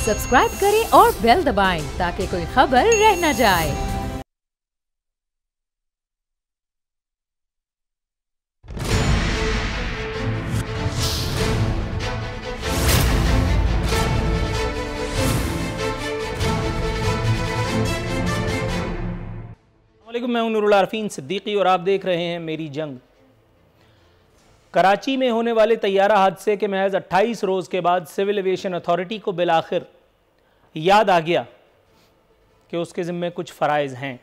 Subscribe करें और bell दबाएं ताकि कोई खबर रह न जाए। मैं हूं नूरुल आरफीन सिद्दीकी और आप देख रहे हैं मेरी जंग। कराची में होने वाले तैयारा हादसे के महज 28 रोज़ के बाद सिविल एविएशन अथॉरिटी को बिलाखिर याद आ गया कि उसके ज़िम्मे कुछ फ़राइज़ हैं।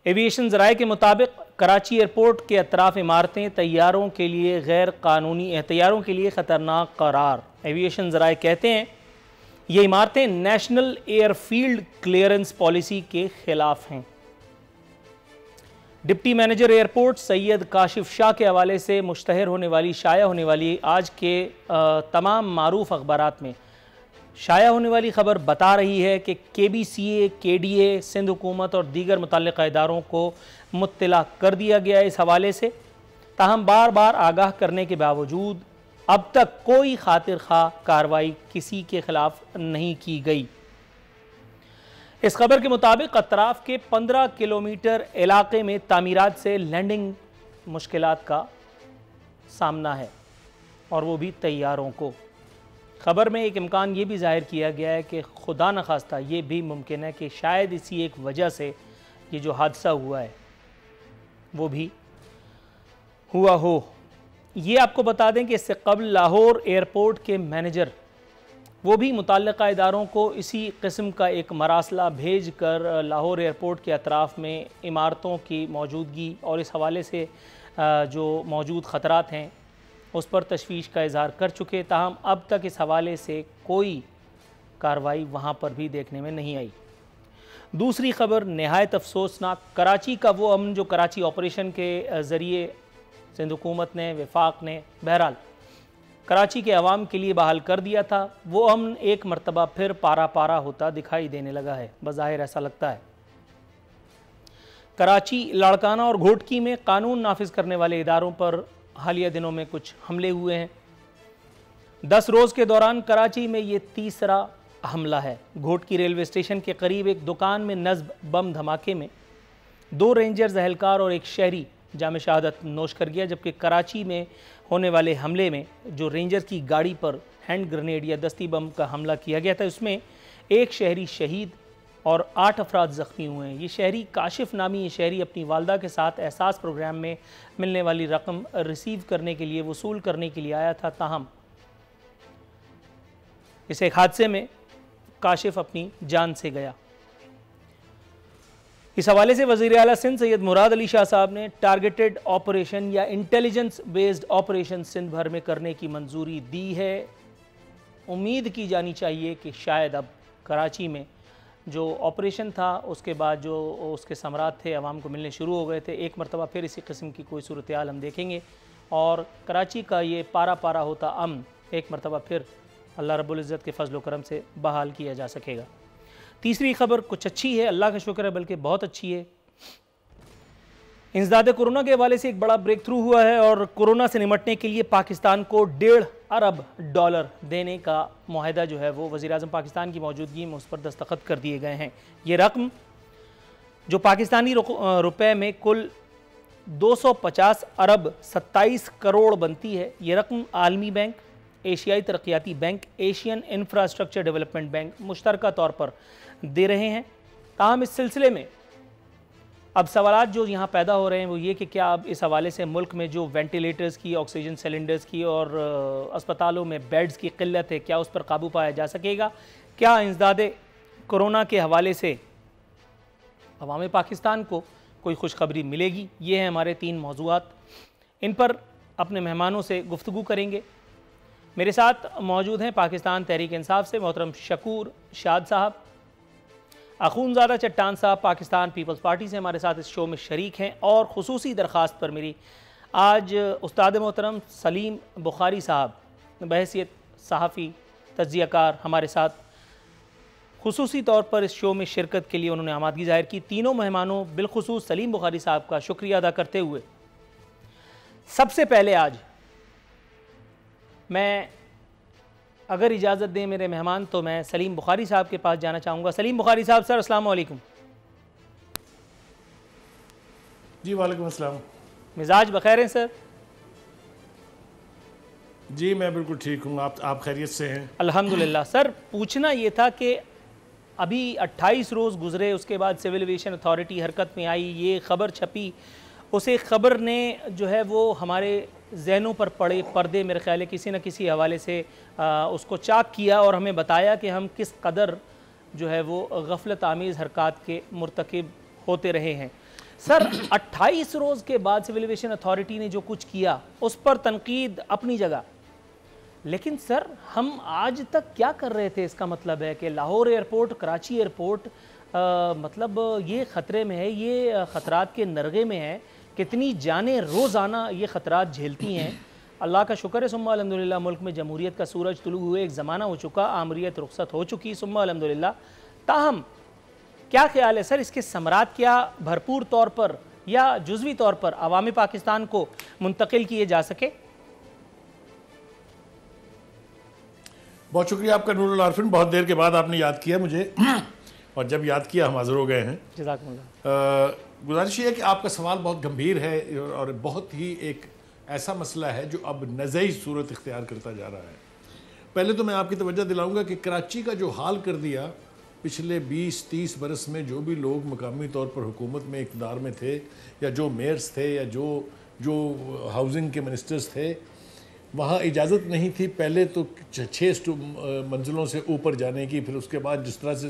एविएशन ज़राए के मुताबिक कराची एयरपोर्ट के अतराफ़ इमारतें तैयारों के लिए ख़तरनाक करार। एविएशन ज़राए कहते हैं ये इमारतें नेशनल एयरफील्ड क्लियरेंस पॉलिसी के ख़िलाफ़ हैं। Deputy manager airport Syed Kashif Shah के हवाले से मुश्तहर होने वाली शाया होने वाली आज के तमाम मारूफ अखबारात में शाया होने वाली खबर बता रही है कि KBCA, KDA, सिंध हुकूमत और दीगर मुतल्लिक़ा इदारों को मुत्तला कर दिया गया है इस हवाले से। ताहम बार बार आगाह करने के बावजूद अब तक कोई खातिर खा कार्रवाई किसी के खिलाफ नहीं की गई। इस खबर के मुताबिक अतराफ के 15 किलोमीटर इलाके में तामीरात से लैंडिंग मुश्किलात का सामना है और वो भी तैयारों को। खबर में एक इम्कान ये भी जाहिर किया गया है कि खुदा न खास्ता ये भी मुमकिन है कि शायद इसी एक वजह से ये जो हादसा हुआ है वो भी हुआ हो। ये आपको बता दें कि इससे कबल लाहौर एयरपोर्ट के मैनेजर वो भी मुतल्लिक़ा इदारों को इसी किस्म का एक मरासला भेज कर लाहौर एयरपोर्ट के अतराफ़ में इमारतों की मौजूदगी और इस हवाले से जो मौजूद ख़तरात हैं उस पर तशवीश का इज़हार कर चुके। ताहम अब तक इस हवाले से कोई कार्रवाई वहाँ पर भी देखने में नहीं आई। दूसरी खबर नहायत अफसोसनाक, कराची का वो अमन जो कराची ऑपरेशन के ज़रिए सिंध हुकूमत ने, वफाक ने, बहरहाल कराची के अवाम के लिए बहाल कर दिया था, वो अमन एक मरतबा फिर पारा पारा होता दिखाई देने लगा है। बज़ाहिर ऐसा लगता है। कराची, लाड़काना और घोटकी में कानून नाफिज करने वाले इदारों पर हालिया दिनों में कुछ हमले हुए हैं। 10 रोज़ के दौरान कराची में ये तीसरा हमला है। घोटकी रेलवे स्टेशन के करीब एक दुकान में नस्ब बम धमाके में 2 रेंजर्स एहलकार और एक शहरी जाम शहादत नोश कर गया, जबकि कराची में होने वाले हमले में जो रेंजर्स की गाड़ी पर हैंड ग्रेनेड या दस्ती बम का हमला किया गया था उसमें एक शहरी शहीद और 8 अफराद ज़ख्मी हुए हैं। ये शहरी काशिफ नामी ये शहरी अपनी वालदा के साथ एहसास प्रोग्राम में मिलने वाली रकम रिसीव करने के लिए, वसूल करने के लिए आया था। ताहम इस एक हादसे में काशिफ अपनी जान से गया। इस हवाले से वज़ीर आला सिंध सैयद मुराद अली शाह साहब ने टारगेटेड ऑपरेशन या इंटेलिजेंस बेस्ड ऑपरेशन सिंध भर में करने की मंजूरी दी है। उम्मीद की जानी चाहिए कि शायद अब कराची में जो ऑपरेशन था उसके बाद जो उसके समरात थे अवाम को मिलने शुरू हो गए थे, एक मरतबा फिर इसी किस्म की कोई सूरत हाल हम देखेंगे और कराची का ये पारा पारा होता अमन एक मरतबा फिर अल्लाह रब्बुल इज़्ज़त के फजल करम से बहाल किया जा सकेगा। तीसरी खबर कुछ अच्छी है, अल्लाह का शुक्र है, बल्कि बहुत अच्छी है। इंसदाद कोरोना के हवाले से एक बड़ा ब्रेक थ्रू हुआ है और कोरोना से निमटने के लिए पाकिस्तान को $1.5 अरब देने का मुआहदा जो है वो वज़ीर आज़म पाकिस्तान की मौजूदगी में उस पर दस्तखत कर दिए गए हैं। ये रकम जो पाकिस्तानी रुपए में कुल 250 अरब 27 करोड़ बनती है, ये रकम आलमी बैंक, एशियाई तरक्याती bank, Asian Infrastructure Development Bank मुश्तरका तौर पर दे रहे हैं। ताहम इस सिलसिले में अब सवालात जो यहाँ पैदा हो रहे हैं वो ये कि क्या अब इस हवाले से मुल्क में जो वेंटिलेटर्स की, ऑक्सीजन सिलेंडर्स की और अस्पतालों में बेड्स की किल्लत है, क्या उस पर काबू पाया जा सकेगा? क्या इंसदाद कोरोना के हवाले से अवाम पाकिस्तान को कोई खुशखबरी मिलेगी? ये हैं हमारे 3 मौज़ूआत। इन पर अपने मेहमानों से गुफ्तगू करेंगे। मेरे साथ मौजूद हैं पाकिस्तान तहरीक इंसाफ से मोहतरम शकूर शाद साहब, अखूनज़ादा चट्टान साहब पाकिस्तान पीपल्स पार्टी से हमारे साथ इस शो में शरीक हैं और ख़ुसूसी दरख्वास्त पर मेरी आज उस्ताद मोहतरम सलीम बुखारी साहब बहैसियत सहाफ़ी तज्ज़ियाकार हमारे साथ ख़ुसूसी तौर पर इस शो में शिरकत के लिए उन्होंने आमादगी ज़ाहिर की। तीनों मेहमानों बिलखुसूस सलीम बुखारी साहब का शुक्रिया अदा करते हुए सबसे पहले आज मैं अगर इजाज़त दें मेरे मेहमान तो मैं सलीम बुखारी साहब के पास जाना चाहूँगा। सलीम बुखारी साहब, सर अस्सलाम वालेकुम। जी वालेकुम अस्सलाम। मिजाज बखैर हैं सर? जी मैं बिल्कुल ठीक हूँ, आप खैरियत से हैं? अल्हम्दुलिल्लाह। सर पूछना ये था कि अभी 28 रोज़ गुजरे, उसके बाद सिविल एविएशन अथॉरिटी हरकत में आई, ये ख़बर छपी, उसे ख़बर ने जो है वो हमारे जहनों पर पड़े पर्दे मेरे ख्याल है किसी न किसी हवाले से उसको चाक किया और हमें बताया कि हम किस कदर जो है वो गफलत आमीज़ हरकत के मुर्तकिब होते रहे हैं। सर 28 रोज़ के बाद सिविल एविएशन अथॉरिटी ने जो कुछ किया उस पर तनकीद अपनी जगह, लेकिन सर हम आज तक क्या कर रहे थे? इसका मतलब है कि लाहौर एयरपोर्ट, कराची एयरपोर्ट मतलब ये ख़तरे में है, ये ख़तरात के नरगे में है। कितनी जानें रोज़ाना ये ख़तरात झेलती हैं। अल्लाह का शुक्र है सुम्मा अल्हम्दुलिल्लाह, मुल्क में जमहूरियत का सूरज तुलू हुए एक ज़माना हो चुका, आमरीत रुखसत हो चुकी सुम्मा अल्हम्दुलिल्लाह। ताहम क्या ख्याल है सर, इसके समरात क्या भरपूर तौर पर या जुज़वी तौर पर अवामी पाकिस्तान को मुंतकिल किए जा सके? बहुत शुक्रिया आपका नूरुल आरफिन, बहुत देर के बाद आपने याद किया मुझे और जब याद किया हम हाज़िर हो गए हैं। जज़ाकुमुल्लाह। गुजारिश ये है कि आपका सवाल बहुत गंभीर है और बहुत ही एक ऐसा मसला है जो अब नज़ई सूरत इख्तियार करता जा रहा है। पहले तो मैं आपकी तवज्जो दिलाऊंगा कि कराची का जो हाल कर दिया पिछले 20-30 बरस में, जो भी लोग मकामी तौर पर हुकूमत में इक़्तिदार में थे या जो मेयर्स थे या जो हाउसिंग के मिनिस्टर्स थे, वहाँ इजाज़त नहीं थी पहले तो 6 मंजिलों से ऊपर जाने की। फिर उसके बाद जिस तरह से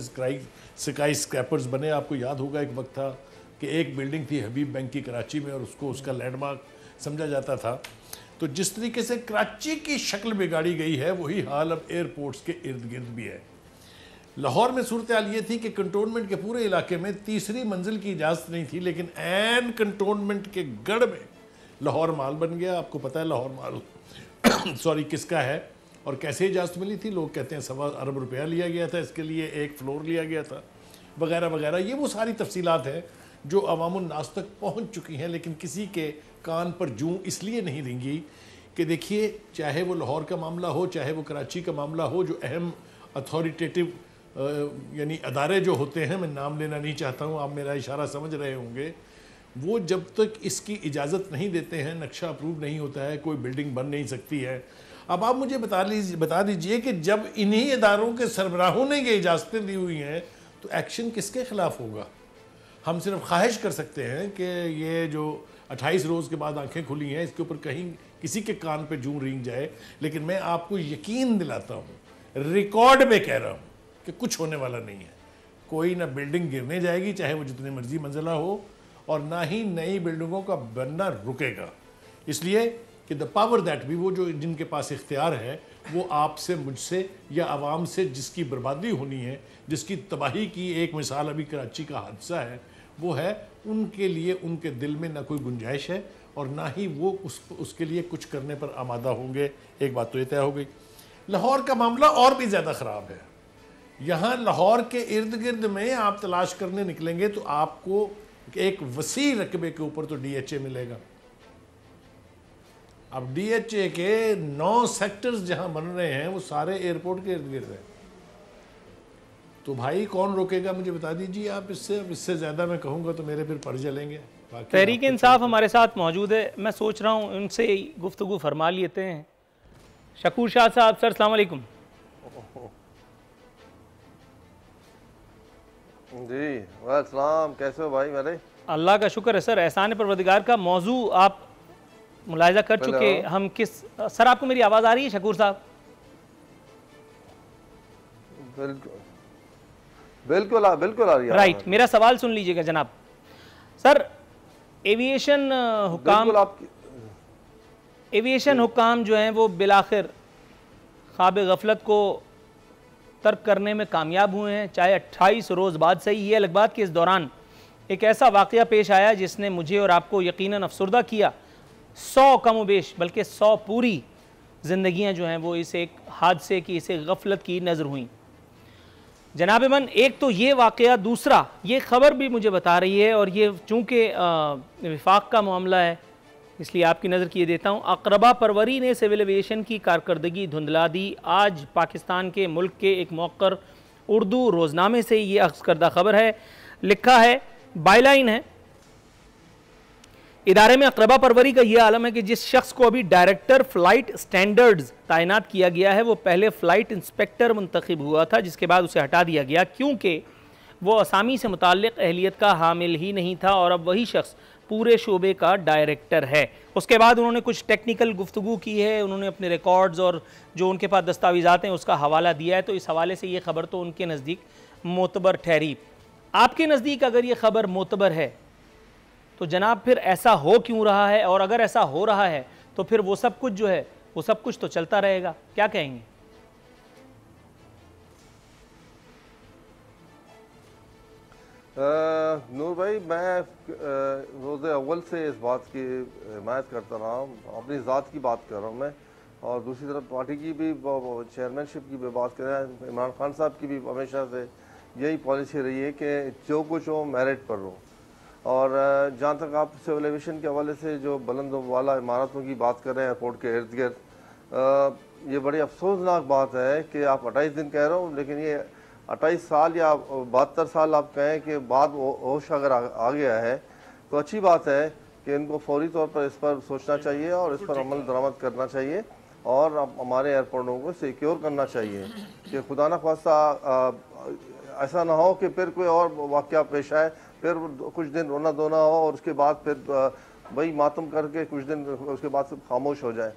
स्काई स्क्रैपर्स बने, आपको याद होगा एक वक्त था कि एक बिल्डिंग थी हबीब बैंक की कराची में और उसको उसका लैंडमार्क समझा जाता था। तो जिस तरीके से कराची की शक्ल बिगाड़ी गई है वही हाल अब एयरपोर्ट्स के इर्द गिर्द भी है। लाहौर में सूरत हाल ये थी कि कंटोनमेंट के पूरे इलाके में तीसरी मंजिल की इजाज़त नहीं थी, लेकिन एन कंटोनमेंट के गढ़ में लाहौर माल बन गया। आपको पता है लाहौर माल सॉरी किसका है और कैसे इजाज़त मिली थी? लोग कहते हैं 1.25 अरब रुपया लिया गया था इसके लिए, एक फ्लोर लिया गया था वगैरह वगैरह। ये वो सारी तफसीलात हैं जो अवामुन नास तक पहुँच चुकी हैं, लेकिन किसी के कान पर जूं इसलिए नहीं रेंगी कि देखिए, चाहे वो लाहौर का मामला हो, चाहे वो कराची का मामला हो, जो अहम अथॉरिटेटिव यानी अदारे जो होते हैं, मैं नाम लेना नहीं चाहता हूँ, आप मेरा इशारा समझ रहे होंगे, वो जब तक इसकी इजाज़त नहीं देते हैं, नक्शा अप्रूव नहीं होता है, कोई बिल्डिंग बन नहीं सकती है। अब आप मुझे बता दीजिए कि जब इन्हीं इदारों के सरबराहों ने ये इजाज़तें दी हुई हैं तो एक्शन किसके ख़िलाफ़ होगा? हम सिर्फ ख्वाहिश कर सकते हैं कि ये जो 28 रोज़ के बाद आंखें खुली हैं इसके ऊपर कहीं किसी के कान पे जूं रेंग जाए, लेकिन मैं आपको यकीन दिलाता हूँ, रिकॉर्ड में कह रहा हूँ कि कुछ होने वाला नहीं है। कोई ना बिल्डिंग गिरने जाएगी चाहे वो जितनी मर्जी मंजिला हो, और ना ही नई बिल्डिंगों का बनना रुकेगा। इसलिए कि द पावर दैट भी, वो जो जिनके पास इख्तियार है, वो आपसे, मुझसे या आवाम से जिसकी बर्बादी होनी है, जिसकी तबाही की एक मिसाल अभी कराची का हादसा है वो है, उनके लिए उनके दिल में ना कोई गुंजाइश है और ना ही वो उसके लिए कुछ करने पर आमादा होंगे। एक बात तो ये तय हो गई। लाहौर का मामला और भी ज़्यादा ख़राब है। यहाँ लाहौर के इर्द गिर्द में आप तलाश करने निकलेंगे तो आपको एक वसी रकबे के ऊपर तो DHA मिलेगा। अब DHA के 9 सेक्टर्स जहां बन रहे हैं वो सारे एयरपोर्ट के इर्द गिर्द हैं। तो भाई कौन रोकेगा, मुझे बता दीजिए आप। इससे ज़्यादा मैं कहूँगा तो मेरे फिर पर जलेंगे। तहरीक इंसाफ हमारे साथ मौजूद है, मैं सोच रहा हूँ उनसे गुफ्तगू फरमा लेते हैं। शकूर शाह साहब, सर अस्सलाम वालेकुम। जी वालेकुम, कैसे हो भाई मेरे? अल्लाह का शुक्र है सर, एहसान परवरदिगार का। मौजू आप मुलाहिजा कर चुके हम किस। सर आपको मेरी आवाज़ आ रही है शकूर साहब? बिल्कुल बिल्कुल आ रही है। राइट, मेरा सवाल सुन लीजिएगा जनाब। सर एविएशन हुकाम जो हैं वो बिलाखिर ख्वाब गफलत को तर्क करने में कामयाब हुए हैं, चाहे 28 रोज़ बाद सही। ये अलग बात कि इस दौरान एक ऐसा वाक़या पेश आया जिसने मुझे और आपको यकीनन अफसुर्दा किया। 100 कम व बेश बल्कि 100 पूरी ज़िंदगियाँ जो हैं वो इस एक हादसे की, इस एक गफलत की नज़र हुई। जनाब मन, एक तो ये वाक़या, दूसरा ये ख़बर भी मुझे बता रही है, और ये चूँकि विफाक का मामला है, इसलिए आपकी नज़र किए देता हूँ। अकरबा परवरी ने सिविल एविएशन की कारकर्दगी धुंधला दी। आज पाकिस्तान के मुल्क के एक मौक़र उर्दू रोज़नामे से ये अक्स करदा खबर है। लिखा है, बायलाइन है, इदारे में अकरबा परवरी का यह आलम है कि जिस शख्स को अभी डायरेक्टर फ़्लाइट स्टैंडर्ड्स तैनात किया गया है वो पहले फ़्लाइट इंस्पेक्टर मुंतखब हुआ था, जिसके बाद उसे हटा दिया गया क्योंकि वो असामी से मुताल्लिक़ अहलियत का हामिल ही नहीं था और अब वही शख्स पूरे शोबे का डायरेक्टर है। उसके बाद उन्होंने कुछ टेक्निकल गुफ्तगू की है, उन्होंने अपने रिकॉर्ड्स और जो उनके पास दस्तावेज़ात हैं उसका हवाला दिया है, तो इस हवाले से ये ख़बर तो उनके नज़दीक मोतबर ठहरी। आपके नज़दीक अगर ये ख़बर मोतबर है तो जनाब फिर ऐसा हो क्यों रहा है, और अगर ऐसा हो रहा है तो फिर वो सब कुछ जो है वो सब कुछ तो चलता रहेगा, क्या कहेंगे? नूर भाई, मैं रोज़ अव्वल से इस बात की हिमायत करता रहा हूँ, अपनी ज़ात की बात कर रहा हूँ मैं, और दूसरी तरफ पार्टी की भी चेयरमैनशिप की भी बात कर रहे हैं। इमरान खान साहब की भी हमेशा से यही पॉलिसी रही है कि जो कुछ हो मेरिट पर हो। और जहाँ तक आप सिविल एविएशन के हवाले से जो बुलंद वाला इमारतों की बात कर रहे हैं एयरपोर्ट के इर्द गिर्द, ये बड़ी अफसोसनाक बात है कि आप 28 दिन कह रहे हो, लेकिन ये 28 साल या 72 साल आप कहें कि बाद होश अगर आ गया है तो अच्छी बात है कि इनको फौरी तौर पर इस पर सोचना चाहिए और इस पर अमल दरामद करना चाहिए और हमारे एयरपोर्टों को सिक्योर करना चाहिए कि खुदा न खास्ता ऐसा ना हो कि फिर कोई और वाक़या पेश आए, फिर कुछ दिन रोना धोना हो और उसके बाद फिर वही मातम करके कुछ दिन उसके बाद से खामोश हो जाए।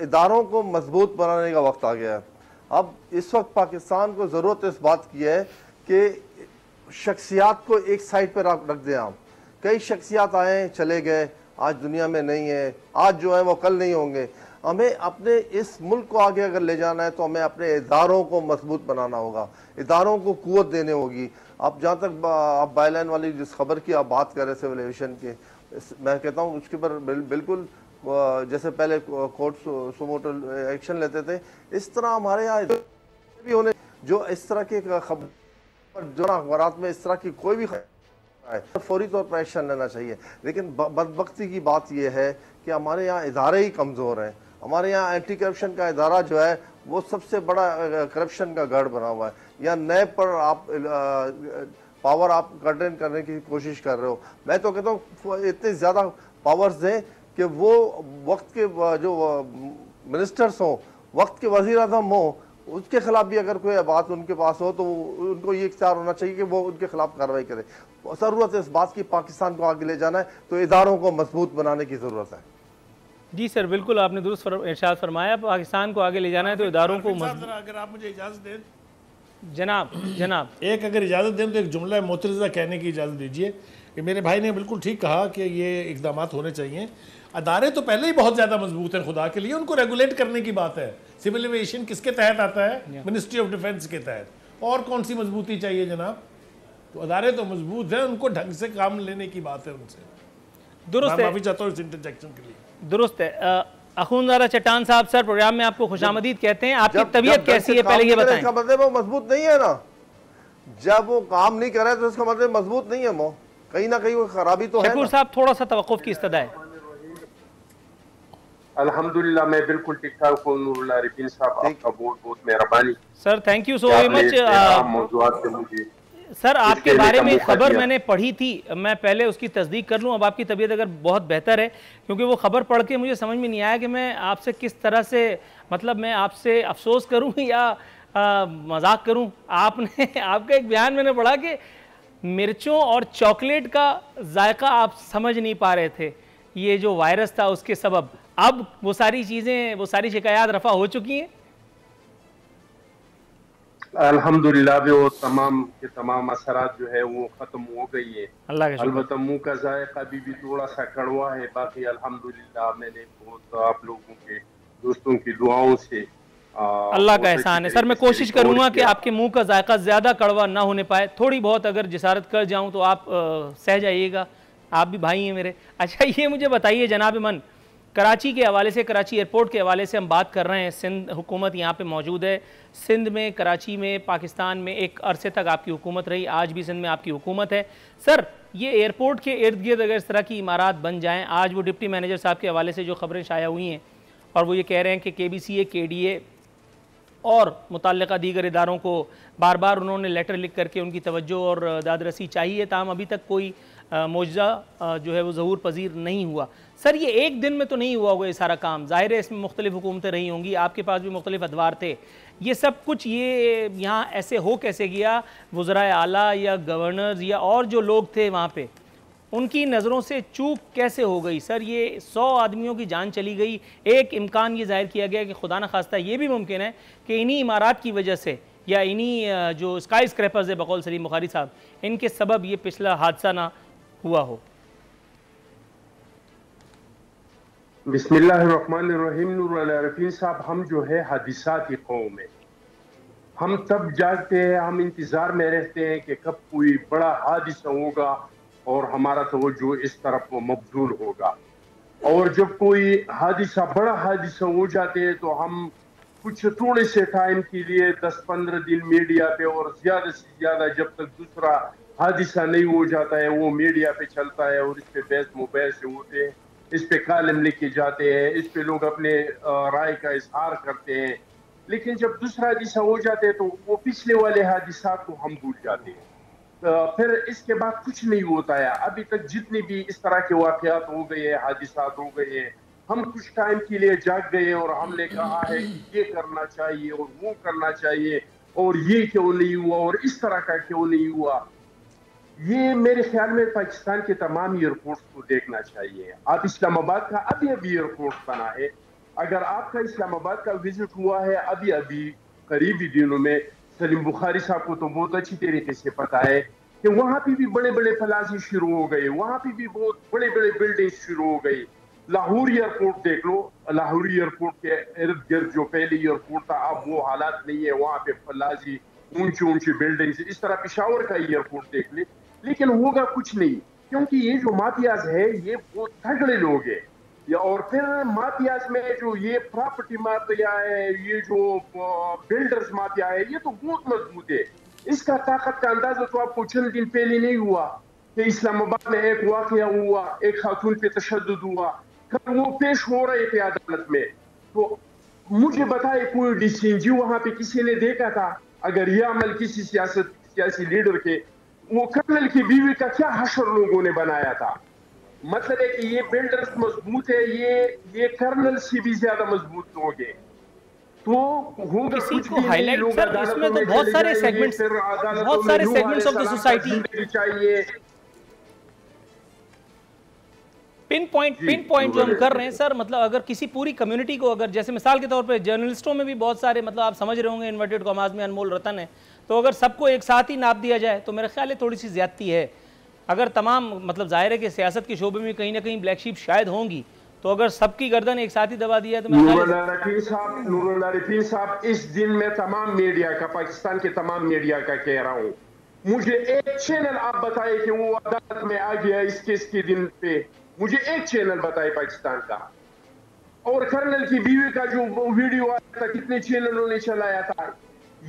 इदारों को मजबूत बनाने का वक्त आ गया है। अब इस वक्त पाकिस्तान को ज़रूरत इस बात की है कि शख्सियात को एक साइड पर रख दें। आप कई शख्सियात आए चले गए, आज दुनिया में नहीं है, आज जो है वो कल नहीं होंगे। हमें अपने इस मुल्क को आगे अगर ले जाना है तो हमें अपने इदारों को मजबूत बनाना होगा, इदारों को कुव्वत देने होगी। अब जहाँ तक आप बायलाइन वाली जिस खबर की आप बात कर रहे सिविल एविएशन के, मैं कहता हूँ उसके पर बिल्कुल जैसे पहले कोर्ट सुमोटो एक्शन लेते थे, इस तरह हमारे यहाँ भी होने जो इस तरह की खबर जो अखबारात में इस तरह की कोई भी खबर है फौरी तौर पर एक्शन लेना चाहिए। लेकिन बदबख्ती की बात यह है कि हमारे यहाँ इदारे ही कमज़ोर हैं। हमारे यहाँ एंटी करप्शन का इदारा जो है वो सबसे बड़ा करप्शन का गढ़ बना हुआ है। या नए पर आप पावर आप कंटेन करने की कोशिश कर रहे हो। मैं तो कहता हूँ इतने ज़्यादा पावर्स दें कि वो वक्त के जो मिनिस्टर्स हों, वक्त के वज़ीर आज़म हों, उसके खिलाफ भी अगर कोई बात उनके पास हो तो उनको ये इख्तियार होना चाहिए कि वो उनके खिलाफ कार्रवाई करे। ज़रूरत है इस बात की, पाकिस्तान को आगे ले जाना है तो इदारों को मजबूत बनाने की ज़रूरत है। जी सर, बिल्कुल आपने दुरुस्त इरशाद फरमाया, पाकिस्तान को आगे ले जाना है तो इदारों को अगर आप मुझे इजाज़त दें जनाब एक अगर इजाज़त दें तो एक जुमला मोतरज़ा कहने की इजाज़त दीजिए कि मेरे भाई ने बिल्कुल ठीक कहा कि ये इक़दाम होने चाहिए। अदारे तो पहले ही बहुत ज़्यादा मजबूत हैं, खुदा के लिए उनको रेगुलेट करने की बात है। सिविल एविएशन किसके तहत आता है? मिनिस्ट्री ऑफ डिफेंस के तहत। और कौन सी मजबूती चाहिए जनाब? तो अदारे तो मजबूत हैं, उनको ढंग से काम लेने की बात है उनसे। दुरुस्त है, माफ़ी चाहता हूँ इस इंटरजेक्शन के लिए। दुरुस्त है। अखुंज़ादा चट्टान साहब, सर प्रोग्राम में आपको खुशामदीद कहते हैं। आपकी तबीयत कैसी है पहले ये बताएं। इसका मतलब वो मजबूत नहीं है ना, जब वो काम नहीं कर रहा है तो इसका मतलब मजबूत नहीं है। वो कहीं ना कहीं वो खराबी तो है। शकूर साहब थोड़ा सा तवक्कुफ की इस्तदा है। अल्हम्दुलिल्लाह मैं बिल्कुल ठीक ठाक हूँ। नूरुल्लाह रिफिन साहब, आपका बहुत बहुत मेहरबानी sir, thank you so very much. Sir आपके बारे में खबर मैंने पढ़ी थी, मैं पहले उसकी तस्दीक कर लूँ। अब आपकी तबीयत अगर बहुत बेहतर है, क्योंकि वो खबर पढ़ के मुझे समझ में नहीं आया कि मैं आपसे किस तरह से, मतलब मैं आपसे अफसोस करूँ या मजाक करूँ। आपने आपका एक बयान मैंने पढ़ा कि मिर्चों और चॉकलेट का जायका आप समझ नहीं पा रहे थे, ये जो वायरस था उसके सबब। अब वो सारी चीज़ें, वो सारी शिकायत रफा हो चुकी हैं अल्हम्दुलिल्लाह। वो तमाम के तमाम असरात जो है वो खत्म हो गई है। अल्लाह का शुक्र। अलबत्ता मुंह का जायका भी थोड़ा सा कड़वा है। बाकी अल्हम्दुलिल्लाह मैंने बहुत आप लोगों के दोस्तों की दुआओं से अल्लाह का एहसान है। सर मैं कोशिश करूंगा कि आपके मुंह का जायका ज़्यादा कड़वा ना होने पाए। थोड़ी बहुत अगर जिसारत कर जाऊं तो आप सह जाइएगा, आप भी भाई हैं मेरे। अच्छा ये मुझे बताइए जनाब मन, कराची के हवाले से, कराची एयरपोर्ट के हवाले से हम बात कर रहे हैं। सिंध हुकूमत यहाँ पे मौजूद है। सिंध में, कराची में, पाकिस्तान में एक अरसे तक आपकी हुकूमत रही, आज भी सिंध में आपकी हुकूमत है। सर ये एयरपोर्ट के इर्द गिर्द अगर इस तरह की इमारात बन जाएं, आज वो डिप्टी मैनेजर साहब के हवाले से जो खबरें शाया हुई हैं और वो ये कह रहे हैं कि KBCA, KDA और मुतल्लिका दीगर इदारों को बार बार उन्होंने लेटर लिख करके उनकी तवज्जो और दादरसी चाहिए, ताहम अभी तक कोई मौजज़ा जो है वो ज़हूर पजीर नहीं हुआ। सर ये एक दिन में तो नहीं हुआ होगा ये सारा काम, ज़ाहिर है इसमें मुख्तलिफ़ हुकूमतें रही होंगी, आपके पास भी मुख्तलिफ़ अदवार थे, ये सब कुछ ये यहाँ ऐसे हो कैसे गया? वज़राए आला या गवर्नर्स या और जो लोग थे वहाँ पे, उनकी नज़रों से चूक कैसे हो गई? सर ये 100 आदमियों की जान चली गई। एक इम्कान ये ज़ाहिर किया गया कि खुदा न खास्ता ये भी मुमकिन है कि इन्हीं इमारात की वजह से या इन्हीं जो स्काई स्क्रैपर्स है बकौल सलीम बुखारी साहब, इनके सबब ये पिछला हादसा ना हुआ हो। बिस्मिल्लाहिर्रहमानिर्रहीम। नूर अला रफ़ीन साहब, हम जो है हादिसात की कौम है, हम तब जागते हैं, हम इंतज़ार में रहते हैं कि कब कोई बड़ा हादिसा होगा और हमारा तवज्जो इस तरफ मबजूल होगा। और जब कोई हादिसा, बड़ा हादिसा हो जाते हैं तो हम कुछ थोड़े से टाइम के लिए 10-15 दिन मीडिया पे, और ज़्यादा से ज़्यादा जब तक दूसरा हादिसा नहीं हो जाता है वो मीडिया पे चलता है और इस पे बहस मुबहस होते हैं, इस पे कालम लिखे जाते हैं, इस पे लोग अपने राय का इजहार करते हैं। लेकिन जब दूसरा हादिसा हो जाते हैं तो वो पिछले वाले हादिसा को हम भूल जाते हैं, फिर इसके बाद कुछ नहीं होता है। अभी तक जितने भी इस तरह के वाकयात हो गए हैं, हादिसात हो गए हैं, हम कुछ टाइम के लिए जाग गए और हमने कहा है कि ये करना चाहिए और वो करना चाहिए और ये क्यों नहीं हुआ और इस तरह का क्यों नहीं हुआ। ये मेरे ख्याल में पाकिस्तान के तमाम एयरपोर्ट्स को देखना चाहिए। आप इस्लामाबाद का अभी अभी एयरपोर्ट बना है, अगर आपका इस्लामाबाद का विजिट हुआ है अभी अभी करीबी दिनों में, सलीम बुखारी साहब को तो बहुत अच्छी तरीके से पता है कि वहां पे भी बड़े बड़े प्लाजे शुरू हो गए, वहां पे भी बहुत बड़े बड़े बिल्डिंग शुरू हो गई। लाहौर एयरपोर्ट देख लो, लाहौर एयरपोर्ट के इर्द गिर्द जो पहले एयरपोर्ट था अब वो हालात नहीं है, वहां पे प्लाजी, ऊंची ऊंची बिल्डिंग्स, इस तरह पेशावर का एयरपोर्ट देख ले, लेकिन होगा कुछ नहीं, क्योंकि ये जो माफियाज है ये बहुत तगड़े लोग हैं। और फिर माफियाज में जो ये प्रॉपर्टी माफिया है, ये जो बिल्डर्स माफिया है, ये तो बहुत मजबूत है। इसका ताकत का अंदाजा तो आपको चंद दिन पहले नहीं हुआ कि इस्लामाबाद में एक वाकया हुआ, एक खातून पे तशद्दुद हुआ, कल वो पेश हो रहे थे अदालत में। तो मुझे बताए कोई डिसीजन वहां पे किसी ने देखा था? अगर यह अमल किसी सियासी लीडर के, वो कर्नल की बीवी का क्या हशर लोगों ने बनाया था। मतलब है कि ये बिल्डर्स मजबूत है, ये कर्नल से भी ज्यादा मजबूत लोग हैं। तो होगा कुछ भी हाईलाइट सर, इसमें तो बहुत सारे सेगमेंट्स ऑफ द सोसाइटी चाहिए। पिन पॉइंट जो हम कर रहे हैं सर, मतलब अगर किसी पूरी कम्युनिटी को, अगर जैसे मिसाल के तौर पे जर्नलिस्टों में भी बहुत सारे, मतलब आप समझ रहे होंगे इन्वर्टेड कॉमास में अनमोल रतन है, तो अगर सबको एक साथ ही नाप दिया जाए तो मेरा ख्याल है थोड़ी सी ज्यादती है। अगर तमाम, मतलब जाहिर है कि सियासत के शोबे में कहीं ना कहीं ब्लैक शीप शायद होंगी, तो अगर सबकी गर्दन एक साथ ही दबा दिया तो नूरुल आरिफीन साहब, इस दिन में तमाम मीडिया का, पाकिस्तान के तमाम मीडिया का कह रहा हूँ, मुझे एक चैनल आप बताए कि वो अदालत में आ गया इस केस के दिन पे, मुझे एक चैनल बताए पाकिस्तान का। और कर्नल की बीवी का जो वीडियो आया था, कितने चैनलों ने चलाया था।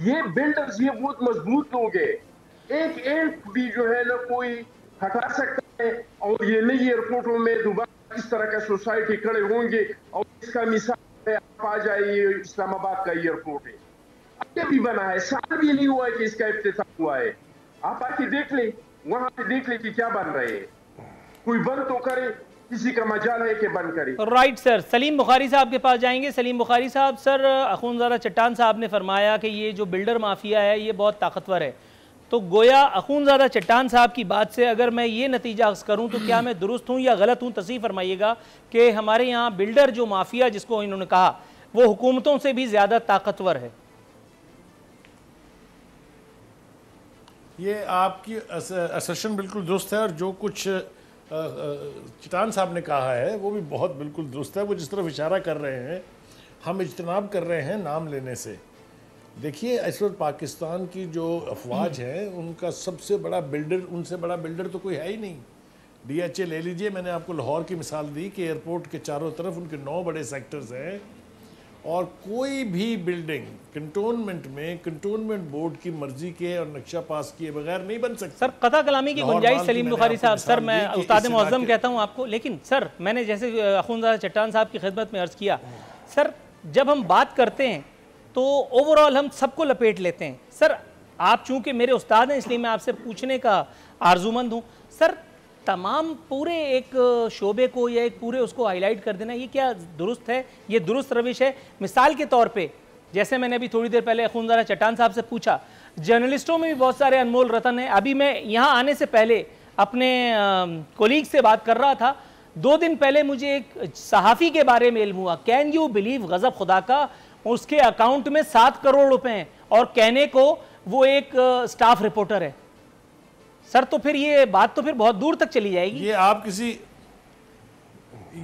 ये बिल्डर्स, ये बहुत मजबूत लोग हैं, एक भी जो है ना कोई हटा सकता है। और ये नई एयरपोर्टों में दोबारा इस तरह का सोसाइटी खड़े होंगे, और इसका मिसाल है आप आ जाइए, इस्लामाबाद का एयरपोर्ट है, अभी भी बना है, साल भी नहीं हुआ है कि इसका इफ्तिताह हुआ है। आप आके देख ले, वहां पे देख ले कि क्या बन रहे हैं, कोई बंद तो करे, किसी का मजाल है कि बंद करे। राइट सर, सलीम बुखारी साहब के पास जाएंगे। सलीम बुखारी साहब, सर अखूनज़ादा चट्टान साहब ने फरमाया कि ये जो बिल्डर माफिया है ये बहुत ताकतवर है, तो गोया अखूनज़ादा चट्टान साहब की बात से अगर मैं ये नतीजा अख्ज़ करूँ तो क्या मैं दुरुस्त हूँ या गलत हूँ? तस्वीर फरमाइएगा कि हमारे यहाँ बिल्डर जो माफिया जिसको इन्होंने कहा वो हुकूमतों से भी ज़्यादा ताकतवर है। ये आपकी असर्शन बिल्कुल दुरुस्त है, और जो कुछ चट्टान साहब ने कहा है वो भी बहुत बिल्कुल दुरुस्त है। वो जिस तरफ इशारा कर रहे हैं, हम इज्तनाब कर रहे हैं नाम लेने से। देखिए, इस वक्त पाकिस्तान की जो अफवाज है उनका सबसे बड़ा बिल्डर, उनसे बड़ा बिल्डर तो कोई है ही नहीं। DHA ले लीजिए, मैंने आपको लाहौर की मिसाल दी कि एयरपोर्ट के चारों तरफ उनके 9 बड़े सेक्टर्स हैं, और कोई भी बिल्डिंग कंटोनमेंट में कंटोनमेंट बोर्ड की मर्जी के और नक्शा पास किए बगैर नहीं बन सकती। सर कथा कलामी की गुंजाइश सलीम बुखारी साहब, सर मैं उस्ताद मुअज्जम कहता हूँ आपको, लेकिन सर मैंने जैसे अखुंज़ादा चट्टान साहब की खिदमत में अर्ज़ किया, सर जब हम बात करते हैं तो ओवरऑल हम सबको लपेट लेते हैं। सर आप चूंकि मेरे उस्ताद हैं इसलिए मैं आपसे पूछने का आरजूमंद हूँ, सर तमाम पूरे एक शोबे को या एक पूरे उसको हाईलाइट कर देना, ये क्या दुरुस्त है? ये दुरुस्त रविश है? मिसाल के तौर पे जैसे मैंने अभी थोड़ी देर पहले अखुंज़ादा चट्टान साहब से पूछा, जर्नलिस्टों में भी बहुत सारे अनमोल रतन हैं। अभी मैं यहाँ आने से पहले अपने कोलीग से बात कर रहा था, 2 दिन पहले मुझे एक सहाफ़ी के बारे में इल्म हुआ, कैन यू बिलीव, गज़ब खुदा का, उसके अकाउंट में 7 करोड़ रुपए हैं और कहने को वो एक स्टाफ रिपोर्टर है। सर तो फिर ये बात तो फिर बहुत दूर तक चली जाएगी।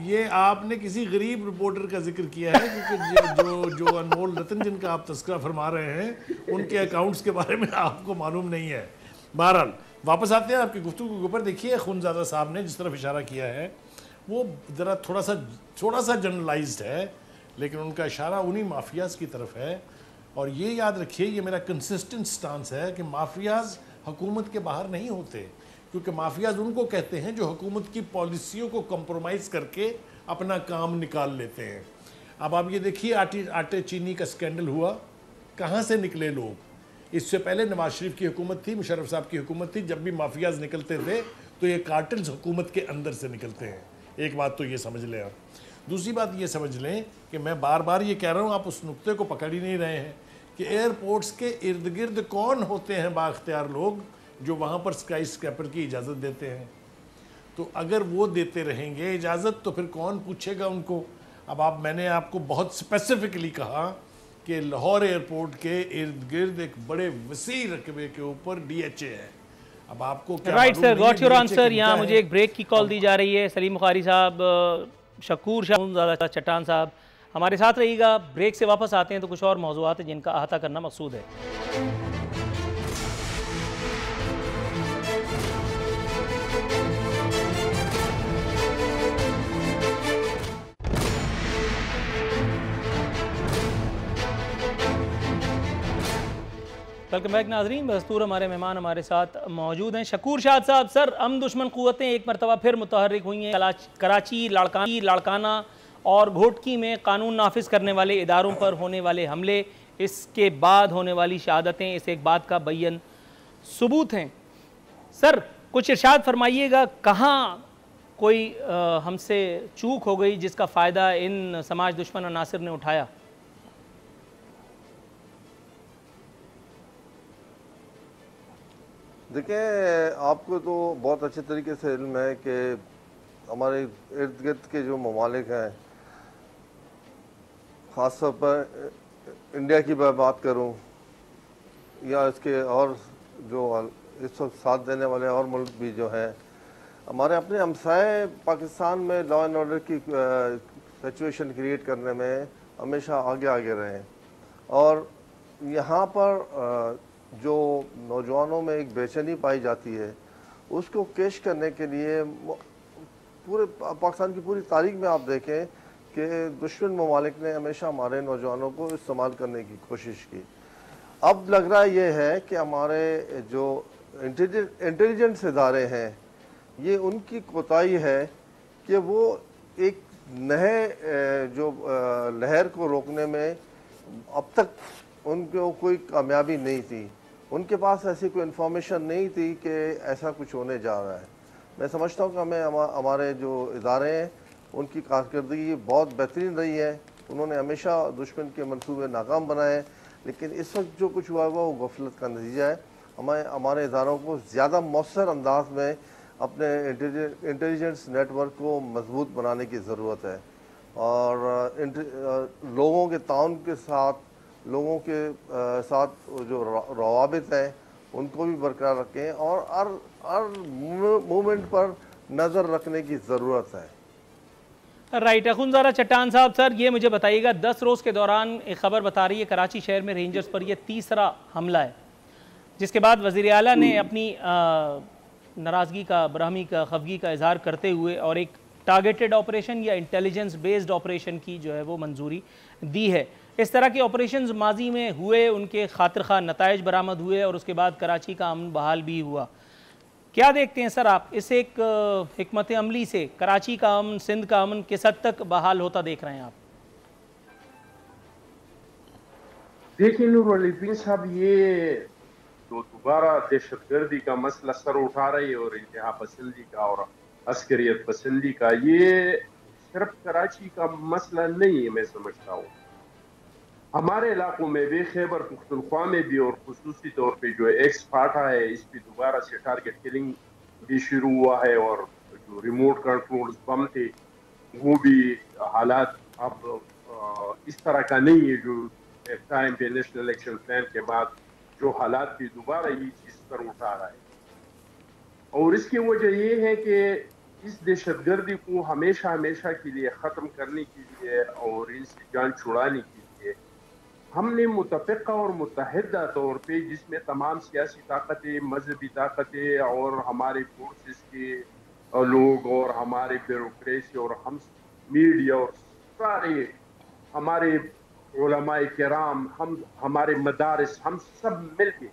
ये आपने किसी गरीब रिपोर्टर का जिक्र किया है, क्योंकि जो अनमोल रतन जिनका आप तस्करा फरमा रहे हैं उनके अकाउंट्स के बारे में आपको मालूम नहीं है। बहरहाल वापस आते हैं आपकी गुफ्तगू के ऊपर। देखिए अखुंज़ादा साहब ने जिस तरफ इशारा किया है वो ज़रा थोड़ा सा जनरलाइज्ड है, लेकिन उनका इशारा उन्हीं माफियाज़ की तरफ है। और ये याद रखिए, ये मेरा कंसिस्टेंट स्टांस है कि माफियाज़ हुकूमत के बाहर नहीं होते, क्योंकि माफियाज़ उनको कहते हैं जो हुकूमत की पॉलिसियों को कंप्रोमाइज़ करके अपना काम निकाल लेते हैं। अब आप ये देखिए, आटे चीनी का स्कैंडल हुआ, कहाँ से निकले लोग? इससे पहले नवाज शरीफ की हुकूमत थी, मुशर्रफ साहब की हुकूमत थी, जब भी माफियाज़ निकलते थे तो ये कार्टल्स हुकूमत के अंदर से निकलते हैं। एक बात तो ये समझ लें आप। दूसरी बात ये समझ लें कि मैं बार बार ये कह रहा हूँ, आप उस नुक्ते को पकड़ ही नहीं रहे हैं कि एयरपोर्ट्स के इर्द गिर्द कौन होते हैं बाख्तियार लोग जो वहाँ पर स्काई स्क्रैपर की इजाज़त देते हैं। तो अगर वो देते रहेंगे इजाज़त तो फिर कौन पूछेगा उनको? अब मैंने आपको बहुत स्पेसिफिकली कहा कि लाहौर एयरपोर्ट के इर्द गिर्द एक बड़े वसी रकबे के ऊपर DHA है। अब आपको क्या right sir, got your answer. यहाँ है? मुझे एक ब्रेक की कॉल दी जा रही है। सलीम बुखारी साहब, शकूर शाह, चट्टान साहब हमारे साथ रहिएगा। ब्रेक से वापस आते हैं तो कुछ और मौज़ूआत हैं जिनका अहाता करना मकसूद है। वेलकम बैक नाजरीन। बदस्तूर हमारे मेहमान हमारे साथ मौजूद हैं शकूर शाह साहब। सर अम दुश्मन क़ुव्वतें एक मरतबा फिर मुतहर्रिक हुई हैं। कराची, लाड़काना और घोटकी में कानून नाफिज करने वाले इदारों पर होने वाले हमले, इसके बाद होने वाली शहादतें इस एक बात का बैन सबूत हैं। सर कुछ इरशाद फरमाइएगा, कहाँ कोई हमसे चूक हो गई जिसका फ़ायदा इन समाज दुश्मन अनासिर ने उठाया? देखिए, आपको तो बहुत अच्छे तरीके से इल्म है कि हमारे इर्द गिर्द के जो ममालिक हैं, ख़ास तौर पर इंडिया की मैं बात करूं या इसके और जो इस वक्त साथ देने वाले और मुल्क भी जो हैं, हमारे अपने हमसाए पाकिस्तान में लॉ एंड ऑर्डर की सिचुएशन क्रिएट करने में हमेशा आगे रहे हैं। और यहाँ पर जो नौजवानों में एक बेचैनी पाई जाती है, उसको केश करने के लिए पूरे पाकिस्तान की पूरी तारीख में आप देखें कि दुश्मन ममालिक ने हमेशा हमारे नौजवानों को इस्तेमाल करने की कोशिश की। अब लग रहा ये है कि हमारे जो इंटेलिजेंस इदारे हैं, ये उनकी कोताही है कि वो एक नए जो लहर को रोकने में अब तक उनको कोई कामयाबी नहीं थी। उनके पास ऐसी कोई इन्फॉर्मेशन नहीं थी कि ऐसा कुछ होने जा रहा है। मैं समझता हूँ कि हमारे जो इदारे हैं उनकी कारकर्दगी बहुत बेहतरीन रही है। उन्होंने हमेशा दुश्मन के मंसूबे नाकाम बनाए, लेकिन इस वक्त जो कुछ हुआ वो गफलत का नतीजा है। हमारे इदारों को ज़्यादा मौसर अंदाज में अपने इंटेलिजेंस नेटवर्क को मजबूत बनाने की ज़रूरत है और लोगों के ताउन के साथ, लोगों के साथ जो रवाबित हैं उनको भी बरकरार रखें और हर मूवमेंट पर नज़र रखने की ज़रूरत है। राइट, अखुंज़ादा चट्टान साहब, सर ये मुझे बताइएगा, 10 रोज़ के दौरान एक ख़बर बता रही है कराची शहर में रेंजर्स पर यह तीसरा हमला है, जिसके बाद वज़ीर आला ने अपनी नाराज़गी का, बरहमी का, खफगी का इजहार करते हुए और एक टारगेटेड ऑपरेशन या इंटेलिजेंस बेस्ड ऑपरेशन की जो है वो मंजूरी दी है। इस तरह के ऑपरेशंस माजी में हुए, उनके खातिर खा नताइज बरामद हुए और उसके बाद कराची का अमन बहाल भी हुआ। क्या देखते हैं सर आप इस एक हिकमत अमली से कराची का अमन, सिंध का अमन किस हद तक बहाल होता देख रहे हैं आप? देखिए नूरुल साहब, ये जो दोबारा दहशतगर्दी का मसला सर उठा रही है और इंतहा पसंदी का और अस्करियत पसंदी का, ये सिर्फ कराची का मसला नहीं है। मैं समझता हूँ हमारे इलाकों में भी, खैबर पुख्तनख्वा में भी, और खुसूसी तौर पे जो एक्स फाटा है इस पे दोबारा से टारगेट किलिंग भी शुरू हुआ है, और जो रिमोट कंट्रोल बम थे वो भी हालात अब इस तरह का नहीं है जो एक टाइम पे नेशनल एक्शन प्लान के बाद जो हालात थी, दोबारा ये चीज पर उठा रहा है। और इसकी वजह ये है कि इस दहशतगर्दी को हमेशा हमेशा के लिए ख़त्म करने के लिए और इनसे जान छुड़ाने के लिए हमने मुतफ़िक़ा और मुत्तहिदा तौर पे, जिसमें तमाम सियासी ताकतें, मजहबी ताकतें और हमारे फोर्सेस के लोग और हमारे ब्यूरोक्रेसी और हम मीडिया और सारे हमारे उलमाए किराम, हम हमारे मदारिस, हम सब मिलके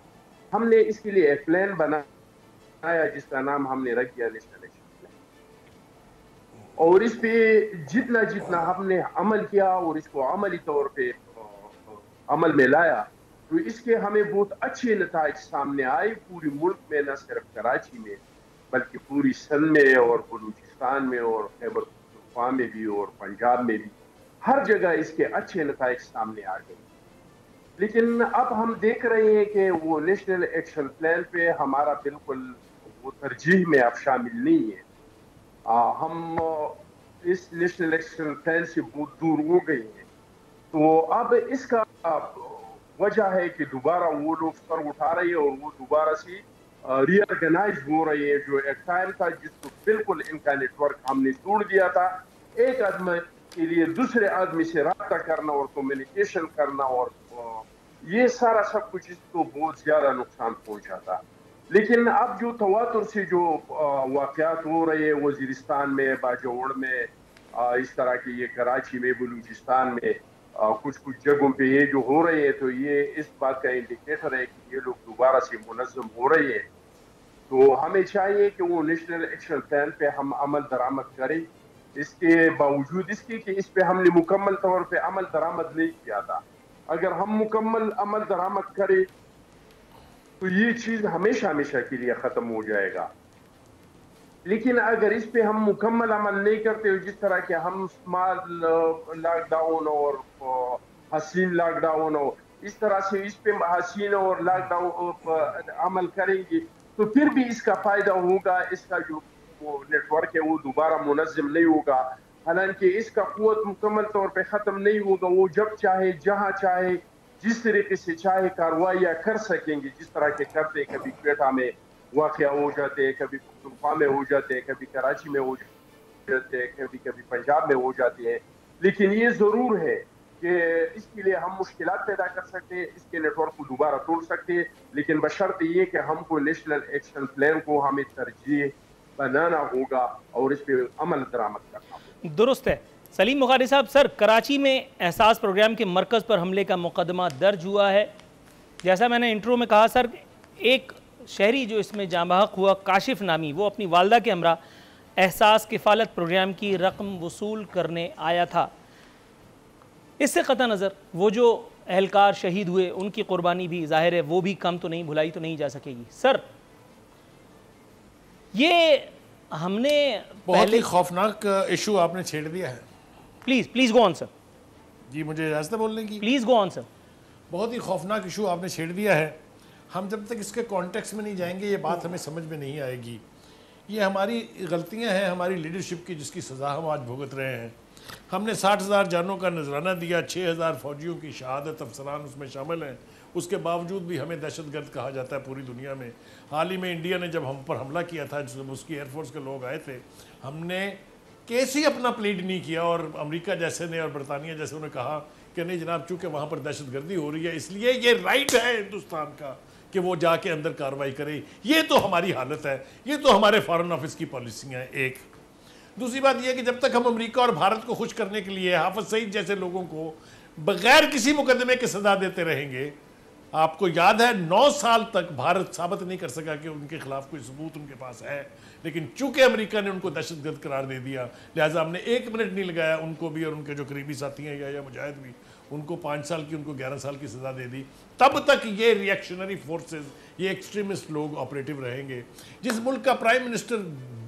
हमने इसके लिए एक प्लान बनाया जिसका नाम हमने रख दिया नेशनल एक्शन प्लान। और इस पे जितना जितना हमने अमल किया और इसको अमली तौर पे अमल में लाया, तो इसके हमें बहुत अच्छे नताइज सामने आए पूरी मुल्क में, न सिर्फ कराची में बल्कि पूरी सिंध में और बलूचिस्तान में और खैबर पख्तूनख्वा में भी और पंजाब में भी, हर जगह इसके अच्छे नताइज सामने आ गए। लेकिन अब हम देख रहे हैं कि वो नेशनल एक्शन प्लान पे हमारा बिल्कुल वो तरजीह में अब शामिल नहीं है। हम इस नेशनल एक्शन प्लान से बहुत दूर हो गए हैं। तो अब इसका वजह है कि दोबारा वो लोग सर उठा रहे हैं और वो दोबारा से रीऑर्गेनाइज हो रहे हैं। जो एक टाइम था जिसको बिल्कुल इनका नेटवर्क हमने तोड़ दिया था, एक आदमी के लिए दूसरे आदमी से राब्ता करना और कम्युनिकेशन करना, और ये सारा सब कुछ इसको बहुत ज्यादा नुकसान पहुंचा था। लेकिन अब जो तवातुर से जो वाक़यात हो रहे हैं वज़ीरिस्तान में, बाजौड़ में, इस तरह के, ये कराची में, बलूचिस्तान में, कुछ कुछ जगहों पे ये जो हो रहे हैं, तो ये इस बात का इंडिकेटर है कि ये लोग दोबारा से मुनज़्ज़म हो रहे हैं। तो हमें चाहिए कि वो नेशनल एक्शन प्लान पे हम अमल दरामद करें, इसके बावजूद इसके कि इस पे हमने मुकम्मल तौर पे अमल दरामद नहीं किया था। अगर हम मुकम्मल अमल दरामद करें तो ये चीज़ हमेशा हमेशा के लिए ख़त्म हो जाएगा। लेकिन अगर इस पे हम मुकम्मल अमल नहीं करते हो, जिस तरह के हम स्मॉल लॉकडाउन और हसीन लॉकडाउन हो, इस तरह से इस पे हसीन और लॉकडाउन अमल करेंगे, तो फिर भी इसका फ़ायदा होगा, इसका जो वो नेटवर्क है वो दोबारा मुनज़्ज़म नहीं होगा। हालांकि इसका क़ुव्वत मुकम्मल तौर पे ख़त्म नहीं होगा। वो जब चाहे, जहाँ चाहे, जिस तरीके से चाहे कार्रवाइयाँ कर सकेंगे, जिस तरह के करते। कभी क्वेटा में वाक़या हो जाते हैं, कभी पुख्तनख्वा में हो जाते हैं, कभी कराची में हो जाते हैं, कभी कभी पंजाब में हो जाते हैं। लेकिन ये ज़रूर है कि इसके लिए हम मुश्किलात पैदा कर सकते हैं, इसके नेटवर्क को दोबारा तोड़ सकते हैं, लेकिन बशर्ते ये कि हमको नेशनल एक्शन प्लान को हमें तरजीह बनाना होगा और इस पर अमल दरामद करना होगा। दुरुस्त है सलीम बुखारी साहब। सर, कराची में एहसास प्रोग्राम के मरकज़ पर हमले का मुकदमा दर्ज हुआ है। जैसा मैंने इंट्रो में कहा सर, एक शहरी जो इसमें जाँबहक हुआ, काशिफ नामी, वो अपनी वालदा के हमरा एहसास किफ़ालत प्रोग्राम की रकम वसूल करने आया था। इससे क़तई नज़र वो जो एहलकार शहीद हुए उनकी कुर्बानी भी ज़ाहिर है वो भी कम तो नहीं, भुलाई तो नहीं जा सकेगी। सर, ये हमने बहुत ही खौफनाक इशू आपने छेड़ दिया है। Please go on sir. जी, मुझे इजाज़त है बोलने की। Please go on sir. बहुत ही खौफनाक इशू आपने छेड़ दिया है। हम जब तक इसके कॉन्टेक्स्ट में नहीं जाएंगे ये बात हमें समझ में नहीं आएगी। ये हमारी गलतियां हैं, हमारी लीडरशिप की, जिसकी सज़ा हम आज भुगत रहे हैं। हमने 60,000 जानों का नजराना दिया, 6,000 फौजियों की शहादत, अफसरान उसमें शामिल हैं। उसके बावजूद भी हमें दहशतगर्द कहा जाता है पूरी दुनिया में। हाल ही में इंडिया ने जब हम पर हमला किया था, जब उसकी एयरफोर्स के लोग आए थे, हमने केस ही अपना प्लीड नहीं किया, और अमेरिका जैसे ने और बरतानिया जैसे उन्होंने कहा कि नहीं जनाब, चूँकि वहाँ पर दहशतगर्दी हो रही है इसलिए ये राइट है हिंदुस्तान का कि वो जाके अंदर कार्रवाई करे। ये तो हमारी हालत है, ये तो हमारे फॉरेन ऑफिस की पॉलिसियाँ हैं। एक दूसरी बात यह है कि जब तक हम अमेरिका और भारत को खुश करने के लिए हाफिज सईद जैसे लोगों को बगैर किसी मुकदमे के सजा देते रहेंगे, आपको याद है 9 साल तक भारत साबित नहीं कर सका कि उनके खिलाफ कोई सबूत उनके पास है, लेकिन चूंकि अमेरिका ने उनको दहशतगर्द करार दे दिया, लिहाजा हमने 1 मिनट नहीं लगाया, उनको भी और उनके जो करीबी साथी हैं या मुजाहिद भी, उनको 5 साल की, उनको 11 साल की सज़ा दे दी। तब तक ये रिएक्शनरी फोर्सेस, ये एक्सट्रीमिस्ट लोग ऑपरेटिव रहेंगे। जिस मुल्क का प्राइम मिनिस्टर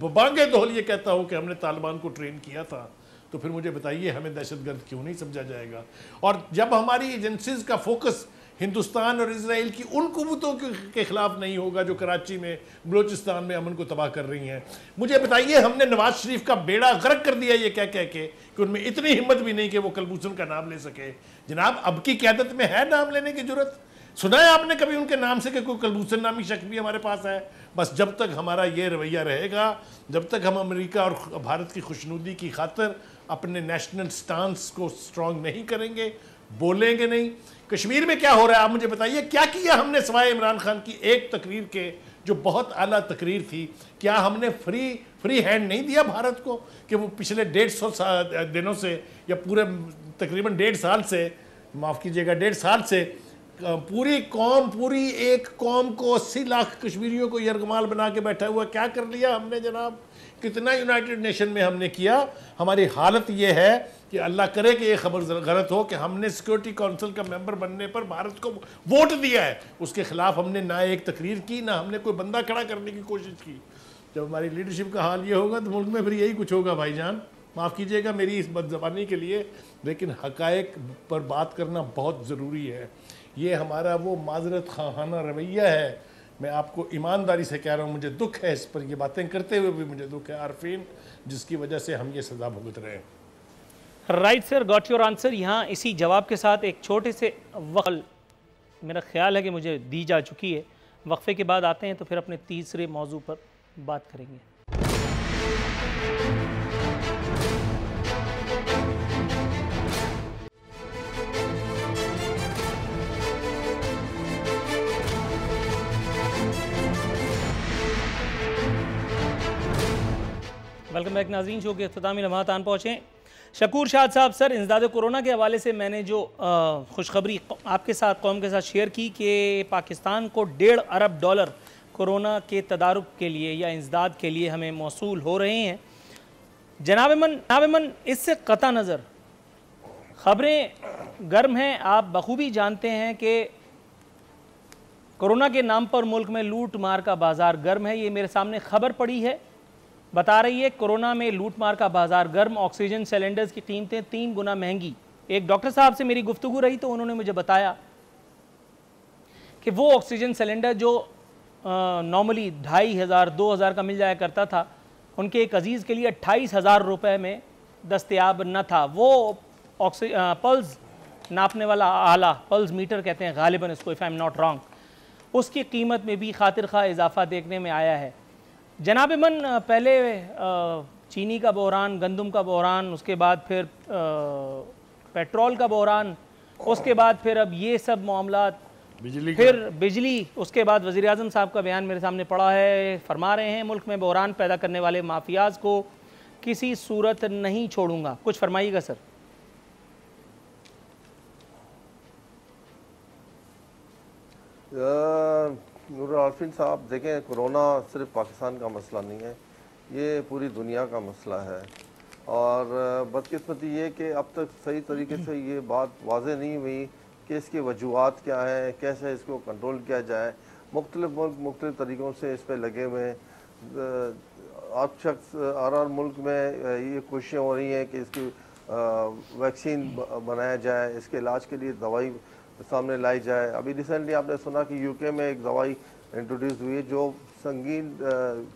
बांगे दौल ये कहता हो कि हमने तालिबान को ट्रेन किया था, तो फिर मुझे बताइए हमें दहशतगर्द क्यों नहीं समझा जाएगा। और जब हमारी एजेंसीज का फोकस हिंदुस्तान और इजराइल की उन कुव्वतों के खिलाफ नहीं होगा जो कराची में, बलूचिस्तान में अमन को तबाह कर रही हैं, मुझे बताइए हमने नवाज शरीफ का बेड़ा गर्क कर दिया ये कह कह के कि उनमें इतनी हिम्मत भी नहीं कि वो कलभूषण का नाम ले सके। जनाब, अब की क़यादत में है नाम लेने की जरूरत? सुना है आपने कभी उनके नाम से कि कोई कलभूषण नामी शख्स भी हमारे पास है? बस जब तक हमारा ये रवैया रहेगा, जब तक हम अमेरिका और भारत की खुशनुदी की खातिर अपने नेशनल स्टांस को स्ट्रॉन्ग नहीं करेंगे, बोलेंगे नहीं। कश्मीर में क्या हो रहा है आप मुझे बताइए, क्या किया हमने सिवाय इमरान खान की एक तकरीर के, जो बहुत आला तकरीर थी? क्या हमने फ्री हैंड नहीं दिया भारत को कि वो पिछले 150 दिनों से या पूरे तकरीबन 1.5 साल से, माफ़ कीजिएगा 1.5 साल से पूरी एक कौम को 80 लाख कश्मीरियों को यरगमाल बना के बैठा हुआ क्या कर लिया हमने जनाब? कितना यूनाइटेड नेशन में हमने किया। हमारी हालत ये है कि अल्लाह करे कि ये खबर गलत हो कि हमने सिक्योरिटी काउंसिल का मेंबर बनने पर भारत को वोट दिया है, उसके खिलाफ हमने ना एक तकरीर की, ना हमने कोई बंदा खड़ा करने की कोशिश की। जब हमारी लीडरशिप का हाल ये होगा तो मुल्क में फिर यही कुछ होगा भाईजान। माफ़ कीजिएगा मेरी इस बदज़बानी के लिए, लेकिन हक़ाइक़ पर बात करना बहुत ज़रूरी है। ये हमारा वो माजरत खाना रवैया है। मैं आपको ईमानदारी से कह रहा हूँ, मुझे दुख है इस पर, ये बातें करते हुए भी मुझे दुख है आरफीन, जिसकी वजह से हम ये सज़ा भुगत रहे हैं। Right sir, got your answer. यहाँ इसी जवाब के साथ एक छोटे से वक़्ल मेरा ख्याल है कि मुझे दी जा चुकी है। वक्फे के बाद आते हैं तो फिर अपने तीसरे मौजू पर बात करेंगे। वेलकम बैक नाज़रीन, शो के इख्तितामी लम्हात आन पहुँचे। शकूर शाद साहब, सर इंसदाद कोरोना के हवाले से मैंने जो खुशखबरी आपके साथ कौम के साथ शेयर की कि पाकिस्तान को $1.5 अरब कोरोना के तदारुक के लिए या इंसदाद के लिए हमें मौसूल हो रहे हैं। जनाब मन इससे कता नज़र ख़बरें गर्म हैं। आप बखूबी जानते हैं कि कोरोना के नाम पर मुल्क में लूट मार का बाज़ार गर्म है। ये मेरे सामने खबर पड़ी है, बता रही है कोरोना में लूट मार का बाजार गर्म। ऑक्सीजन सिलेंडर्स की कीमतें 3 गुना महंगी। एक डॉक्टर साहब से मेरी गुफ्तगू रही तो उन्होंने मुझे बताया कि वो ऑक्सीजन सिलेंडर जो नॉर्मली 2500 2000 का मिल जाया करता था, उनके एक अजीज़ के लिए 28,000 रुपये में दस्तयाब न था। वो पल्स नापने वाला आला, पल्स मीटर कहते हैं गालिबन इसको, if I am not wrong, उसकी कीमत में भी खातिर खा इजाफा देखने में आया है। जनाब मन, पहले चीनी का बहरान, गंदम का बहरान, उसके बाद फिर पेट्रोल का बहरान, उसके बाद फिर अब ये सब मामलात, बिजली, उसके बाद वज़ीर आज़म साहब का बयान मेरे सामने पड़ा है, फरमा रहे हैं मुल्क में बहरान पैदा करने वाले माफियाज को किसी सूरत नहीं छोड़ूंगा। कुछ फरमाइएगा सर। नूर आरफीन साहब, देखें, कोरोना सिर्फ पाकिस्तान का मसला नहीं है, ये पूरी दुनिया का मसला है। और बदकिस्मती ये कि अब तक सही तरीके से ये बात वाज़ेह नहीं हुई कि इसकी वजूहात क्या हैं, कैसे इसको कंट्रोल किया जाए। मुख्तलिफ मुल्क मुख्तलिफ तरीक़ों से इस पर लगे हुए हैं। हर मुल्क में ये कोशिशें हो रही हैं कि इसकी वैक्सीन बनाया जाए, इसके इलाज के लिए दवाई सामने लाई जाए। अभी रिसेंटली आपने सुना कि यूके में एक दवाई इंट्रोड्यूस हुई है जो संगीन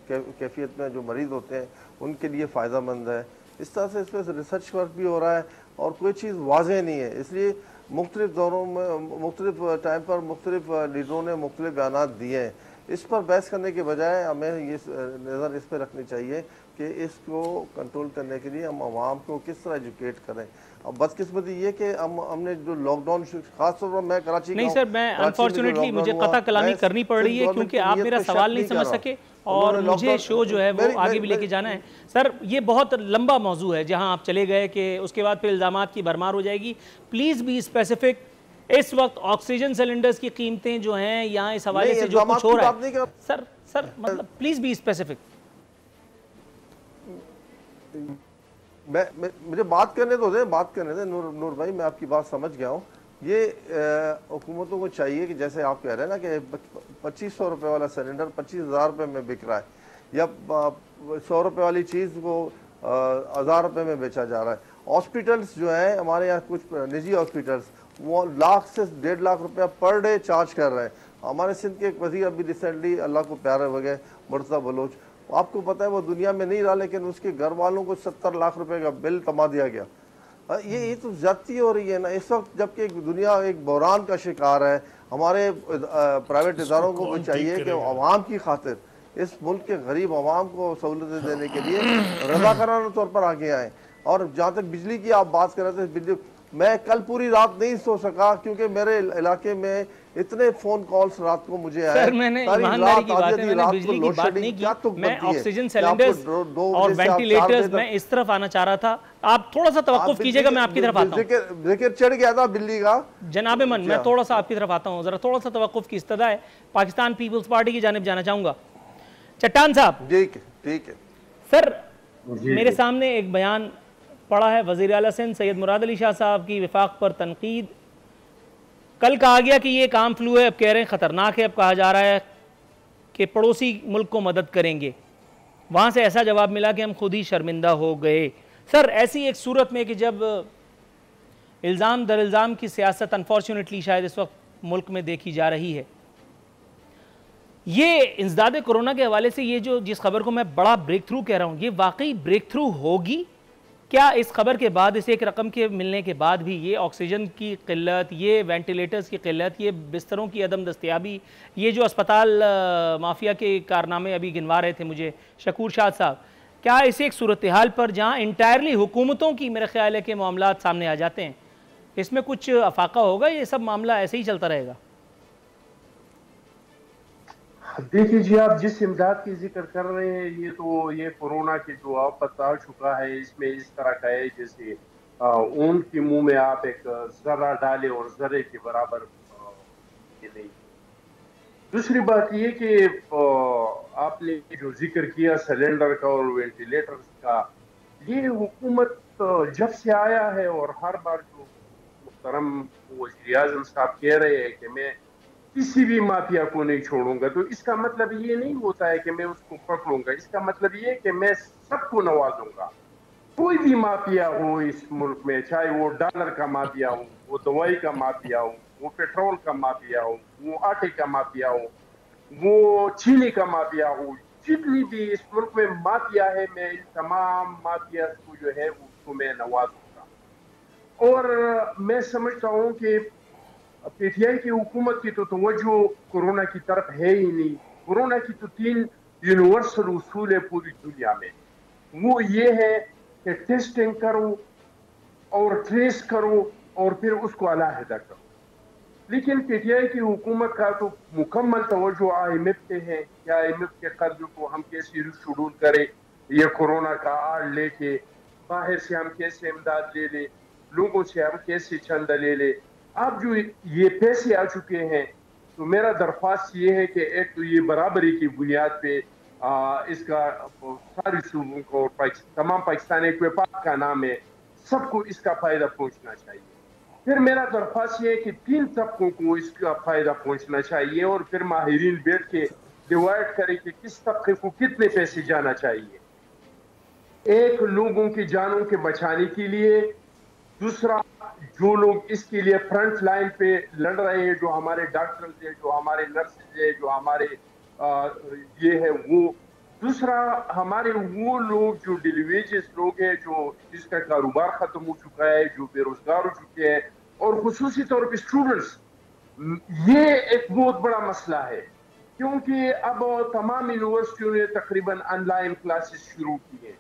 कैफियत में जो मरीज़ होते हैं उनके लिए फ़ायदा मंद है। इस तरह से इस पर रिसर्च वर्क भी हो रहा है और कोई चीज़ वाज़ेह नहीं है। इसलिए मुख्तलिफ दौरों में मुख्तलिफ टाइम पर मुख्तलिफ लीडरों ने मुख्तलिफ बयान दिए हैं। इस पर बहस करने के बजाय हमें ये नज़र इस पर रखनी चाहिए कि इसको कंट्रोल करने के लिए हम आवाम को किस तरह एजुकेट करें। अब बदकिस्मती ये कि हमने जो लॉकडाउन, खासतौर पर मैं कराची नहीं सर, मैं अनफॉर्चुनेटली मुझे कता कलामी करनी पड़ रही है क्योंकि आप मेरा सवाल नहीं समझ सके और मुझे शो जो है वो आगे भी लेके जाना है। सर ये बहुत लंबा मौजू है जहां आप चले गए कि उसके बाद फिर इल्ज़ामात की भरमार हो जाएगी। Please be specific. इस वक्त ऑक्सीजन सिलेंडर्स की कीमतें जो हैं यहाँ इस हवाले से जो कुछ हो रहा है, सर मतलब प्लीज़ बी स्पेसिफिक। मुझे बात करने दे नूर भाई, मैं आपकी बात समझ गया हूँ। ये हुकूमतों को चाहिए कि जैसे आप कह रहे हैं ना कि 2500 रुपये वाला सिलेंडर 25,000 रुपये में बिक रहा है, या 100 रुपये वाली चीज़ को 1000 रुपये में बेचा जा रहा है। हॉस्पिटल्स जो हैं हमारे यहाँ, कुछ निजी हॉस्पिटल्स, वो लाख से 1.5 लाख रुपया पर डे चार्ज कर रहे हैं। हमारे सिंध के एक वज़ीर अभी रिसेंटली, अल्लाह को प्यारे हो गए, मुर्तज़ा बलोच, आपको पता है वो दुनिया में नहीं रहा, लेकिन उसके घर वालों को 70 लाख रुपए का बिल थमा दिया गया। ये तो ज्यादती हो रही है ना इस वक्त, जबकि दुनिया एक बहरान का शिकार है। हमारे प्राइवेट इदारों को भी चाहिए कि अवाम की खातिर, इस मुल्क के गरीब अवाम को सहूलतें देने के लिए रज़ाकाराना तौर पर आगे आए। और जहाँ तक बिजली की आप बात कर रहे थे, बिजली, मैं कल पूरी रात नहीं सो सका क्योंकि मेरे इलाके में इतने फोन कॉल्स रात को मुझे आए। सर मैंने ईमानदारी की बात है, मैंने बिजली की बात नहीं की, मैं ऑक्सीजन सिलेंडर्स और वेंटिलेटर्स में इस तरफ आना चाह रहा था। आप थोड़ा सा तवक्कुफ कीजिएगा, मैं आपकी तरफ आता हूँ। जिक्र चढ़ गया था बिल्ली का। जनाबे मन, मैं थोड़ा सा आपकी तरफ आता हूँ, जरा थोड़ा सा तवक्कुफ की इस्तदा है। पाकिस्तान पीपल्स पार्टी की जानिब जाना चाहूंगा। चट्टान साहब, ठीक है सर, मेरे सामने एक बयान पड़ा है वज़ीर आला सिंध सैयद मुराद अली शाह साहब की वफाक पर तनकीद। कल कहा गया कि ये एक आम फ्लू है, अब कह रहे हैं ख़तरनाक है। अब कहा जा रहा है कि पड़ोसी मुल्क को मदद करेंगे। वहाँ से ऐसा जवाब मिला कि हम खुद ही शर्मिंदा हो गए। सर ऐसी एक सूरत में कि जब इल्ज़ाम दर इल्ज़ाम की सियासत अनफॉर्चुनेटली शायद इस वक्त मुल्क में देखी जा रही है, ये इंसदाद कोरोना के हवाले से ये जो जिस खबर को मैं बड़ा ब्रेक थ्रू कह रहा हूँ, ये वाकई ब्रेक थ्रू होगी क्या? इस खबर के बाद, इस एक रकम के मिलने के बाद भी ये ऑक्सीजन की किल्लत, ये वेंटिलेटर्स की किल्लत, ये बिस्तरों की अदम दस्तियाबी, ये जो अस्पताल माफिया के कारनामे अभी गिनवा रहे थे मुझे शकूर शाह साहब, क्या इस एक सूरत हाल पर जहाँ इंटायरली हुकूमतों की मेरा ख्याल है कि मामलात सामने आ जाते हैं, इसमें कुछ अफाका होगा? ये सब मामला ऐसे ही चलता रहेगा? देखिए जी, आप जिस इमदाद की जिक्र कर रहे हैं, ये कोरोना के जो आफत आ चुका है, इसमें इस तरह का है जैसे ऊन के मुंह में आप एक जर्रा डाले और जर्रे के बराबर ये नहीं। दूसरी बात ये कि आपने जो जिक्र किया सिलेंडर का और वेंटिलेटर का, ये हुकूमत जब से आया है और हर बार जो मुहतरम वज़ीर आज़म साहब कह रहे हैं कि मैं किसी भी माफिया को नहीं छोड़ूंगा, तो इसका मतलब ये नहीं होता है कि मैं उसको पकड़ूंगा। इसका मतलब ये कि मैं सबको नवाजूंगा। कोई भी माफिया हो इस मुल्क में, चाहे वो डॉलर का माफिया हो, वो दवाई का माफिया हो, वो पेट्रोल का माफिया हो, वो आटे का माफिया हो, वो चीनी का माफिया हो, जितनी भी इस मुल्क में माफिया है, मैं इन तमाम माफिया को जो है उसको मैं नवाजूंगा। और मैं समझता हूँ कि पीटीआई की हुकूमत की तो तवज्जो कोरोना की तरफ है ही नहीं। कोरोना की तो 3 यूनिवर्सल उसूल है पूरी दुनिया में। वो ये है कि टेस्टिंग करो और ट्रेस करो और फिर उसको अलहदा करो। लेकिन पीटीआई की हुकूमत का तो मुकम्मल तवज्जो IMF पे है कि IMF के कर्ज को हम कैसे शेड्यूल करें, ये कोरोना का आड़ लेके बाहर से हम कैसे इमदाद ले ले, लोगों से हम कैसे चंदा ले ले। अब जो ये पैसे आ चुके हैं, तो मेरा दरख्वास्त ये है कि एक तो ये बराबरी की बुनियाद पे इसका सारी सूबों को और तमाम पाकिस्तान एक व्यापार का नाम है, सबको इसका फायदा पहुंचना चाहिए। फिर मेरा दरख्वास्त ये है कि 3 तबकों को इसका फायदा पहुंचना चाहिए और फिर माहिरीन बैठ के डिवाइड करें कि किस तबके को कितने पैसे जाना चाहिए। एक, लोगों की जानों के बचाने के लिए। दूसरा, जो लोग इसके लिए फ्रंट लाइन पे लड़ रहे हैं, जो हमारे डॉक्टर्स हैं, जो हमारे नर्सेज हैं, जो हमारे ये है वो। दूसरा, हमारे वो लोग जो डिलीवेजेस लोग हैं, जो जिसका कारोबार खत्म हो चुका है, जो बेरोजगार हो चुके हैं, और खुसूसी तौर पे स्टूडेंट्स। ये एक बहुत बड़ा मसला है क्योंकि अब तमाम यूनिवर्सिटियों ने तकरीबन ऑनलाइन क्लासेस शुरू की है।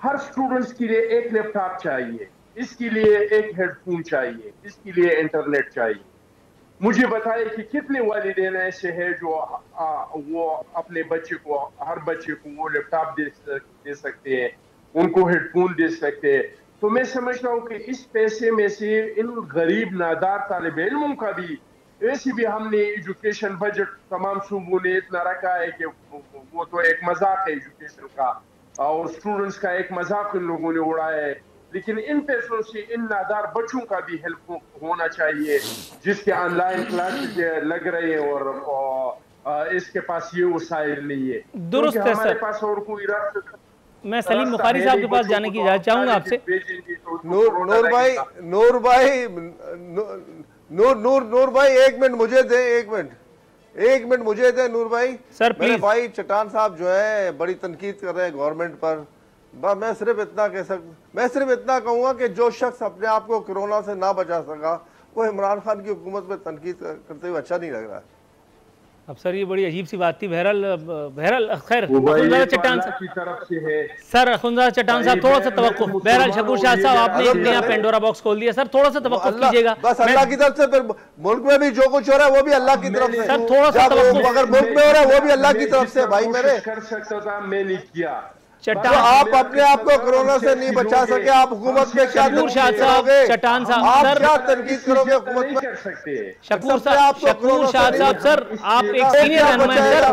हर स्टूडेंट्स के लिए एक लैपटॉप चाहिए, इसके लिए एक हेडफोन चाहिए, इसके लिए इंटरनेट चाहिए। मुझे बताए कि कितने वालिदैन ऐसे हैं जो वो अपने बच्चे को, हर बच्चे को वो लैपटॉप दे सकते हैं, उनको हेडफोन दे सकते हैं। तो मैं समझता हूँ कि इस पैसे में से इन गरीब नादार तालिब इल्मों का भी, वैसे भी हमने एजुकेशन बजट तमाम सूबों ने इतना रखा है कि वो तो एक मजाक है एजुकेशन का, और स्टूडेंट्स का एक मजाक इन लोगों ने उड़ाया है। लेकिन इन पैसों से इन नादार बच्चों का भी हेल्प होना चाहिए, जिसके ऑनलाइन क्लासेस लग रहे हैं और इसके पास ये वसाइल नहीं है। दुरुस्त है हमारे सर। पास और कोई रास्ता। मैं सलीम बुखारी साहब के पास जाने की इजाजत चाहूंगा आपसे। नूर भाई एक मिनट मुझे दे, एक मिनट मुझे दे नूर भाई। सर मेरे प्लीज। भाई चट्टान साहब जो है बड़ी तनकीद कर रहे हैं गवर्नमेंट पर। मैं सिर्फ इतना कहूंगा कि जो शख्स अपने आप को कोरोना से ना बचा सका वो इमरान खान की हुकूमत में तनकीद करते हुए अच्छा नहीं लग रहा है। अब सर ये बड़ी अजीब सी बात थी। बहरहाल खैर चट्टान की तरफ से है सर, अखुंजा चट्टान साहब थोड़ा सा तवक्कुफ। बहरहाल शकूर शाह साहब आपने एक नया पेंडोरा बॉक्स खोल दिया सर, थोड़ा सा तवक्कुफ कीजिएगा। बस अल्लाह की तरफ से, फिर मुल्क में भी जो कुछ हो रहा है वो भी अल्लाह की तरफ से। सर थोड़ा सा तवक्कुफ। अगर मुल्क में हो रहा है वो भी अल्लाह की तरफ से भाई मेरे। कर सकता था, मैं नहीं किया। चट्टान आप अपने आप को कोरोना से नहीं बचा सके, आप हुकूमत में क्या शकूर शाह साहब, चट्टान साहब आप सर, क्या तनकीद करोगे हुकूमत में? कर सकते हैं। शकूर शाह साहब सर, आप एक सीनियर रहनुमा हैं सर।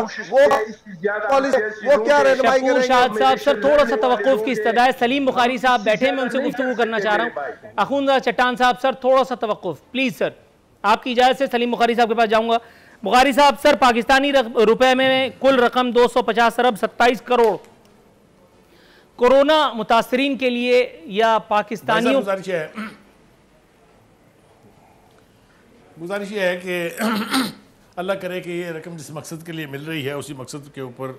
वो क्या रहनुमाई शकूर करेंगे? शाह साहब सर, थोड़ा सा तवक्कुफ की इस्तदा है। सलीम बुखारी साहब बैठे, मैं उनसे गुफ्तगू करना चाह रहा हूँ। अखुंजा चट्टान साहब सर, थोड़ा सा तवक्कुफ प्लीज सर, आपकी इजाजत से सलीम बुखारी साहब के पास जाऊंगा। बुखारी साहब सर, पाकिस्तानी रुपए में कुल रकम 250 अरब 27 करोड़ कोरोना मुतासरीन के लिए या पाकिस्तानियों। गुजारिश ये है कि अल्लाह करे कि ये रकम जिस मकसद के लिए मिल रही है उसी मकसद के ऊपर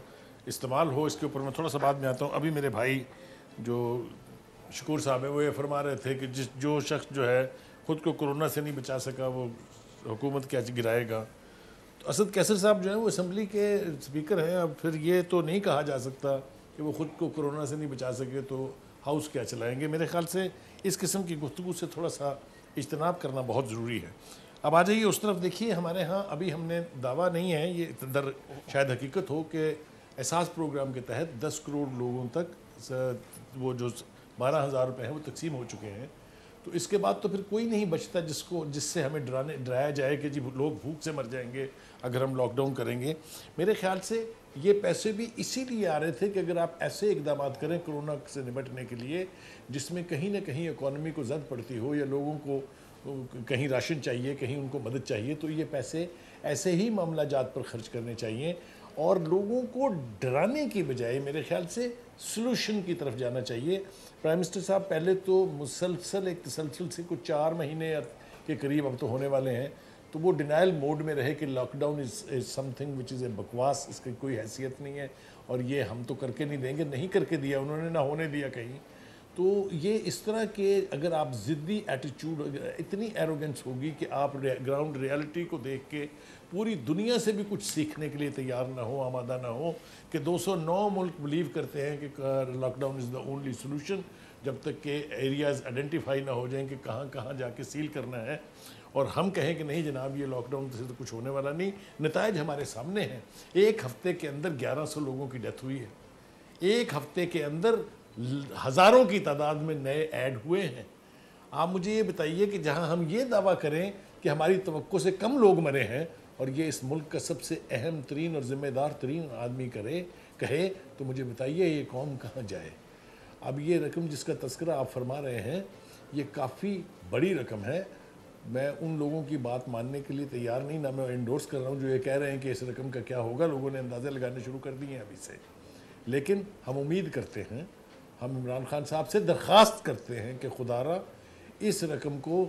इस्तेमाल हो। इसके ऊपर मैं थोड़ा सा बाद में आता हूँ। अभी मेरे भाई जो शकूर साहब है वो ये फरमा रहे थे कि जो शख्स जो है ख़ुद को कोरोना से नहीं बचा सका वो हुकूमत क्या गिराएगा। तो असद कैसर साहब जो है वो असम्बली के स्पीकर हैं। अब फिर ये तो नहीं कहा जा सकता कि वो ख़ुद को कोरोना से नहीं बचा सके तो हाउस क्या चलाएंगे। मेरे ख्याल से इस किस्म की गुफ्तगू से थोड़ा सा इज्तनाब करना बहुत ज़रूरी है। अब आ जाइए उस तरफ। देखिए हमारे यहाँ अभी हमने दावा नहीं है, ये दर शायद हकीकत हो कि एहसास प्रोग्राम के तहत 10 करोड़ लोगों तक वो जो 12,000 रुपये हैं वो तकसीम हो चुके हैं। तो इसके बाद तो फिर कोई नहीं बचता जिससे हमें डराया जाए कि जी लोग भूख से मर जाएंगे अगर हम लॉकडाउन करेंगे। मेरे ख्याल से ये पैसे भी इसीलिए आ रहे थे कि अगर आप ऐसे इकदाम करें कोरोना से निपटने के लिए जिसमें कहीं ना कहीं इकॉनमी को जद पड़ती हो या लोगों को कहीं राशन चाहिए, कहीं उनको मदद चाहिए, तो ये पैसे ऐसे ही मामला जात पर खर्च करने चाहिए और लोगों को डराने की बजाय मेरे ख्याल से सलूशन की तरफ जाना चाहिए। प्राइम मिनिस्टर साहब पहले तो मुसलसल एक तसलसल से कुछ 4 महीने के करीब अब तो होने वाले हैं, तो वो डिनाइल मोड में रहे कि lockdown is something which is a बकवास, इसकी कोई हैसियत नहीं है और ये हम तो करके नहीं देंगे। नहीं करके दिया उन्होंने, ना होने दिया कहीं। तो ये इस तरह के अगर आप ज़िद्दी एटीट्यूड, इतनी एरोगेंस होगी कि आप ग्राउंड रियलिटी को देख के पूरी दुनिया से भी कुछ सीखने के लिए तैयार ना हो, आमादा ना हो कि 209 मुल्क बिलीव करते हैं कि lockdown is the only solution, जब तक के एरियाज़ आइडेंटिफाई ना हो जाएं कि कहाँ कहाँ जाके सील करना है और हम कहें कि नहीं जनाब ये लॉकडाउन से तो कुछ होने वाला नहीं। नताइज हमारे सामने हैं। 1 हफ्ते के अंदर 1100 लोगों की डेथ हुई है। 1 हफ्ते के अंदर हज़ारों की तादाद में नए ऐड हुए हैं। आप मुझे ये बताइए कि जहां हम ये दावा करें कि हमारी तवक्को से कम लोग मरे हैं और ये इस मुल्क का सबसे अहम तरीन और ज़िम्मेदार तरीन आदमी कहे तो मुझे बताइए ये कौम कहाँ जाए। अब ये रकम जिसका तस्करा आप फरमा रहे हैं ये काफ़ी बड़ी रकम है। मैं उन लोगों की बात मानने के लिए तैयार नहीं, ना मैं इंडोर्स कर रहा हूँ जो ये कह रहे हैं कि इस रकम का क्या होगा। लोगों ने अंदाज़े लगाने शुरू कर दिए हैं अभी से, लेकिन हम उम्मीद करते हैं, हम इमरान खान साहब से दरख्वास्त करते हैं कि खुदारा इस रकम को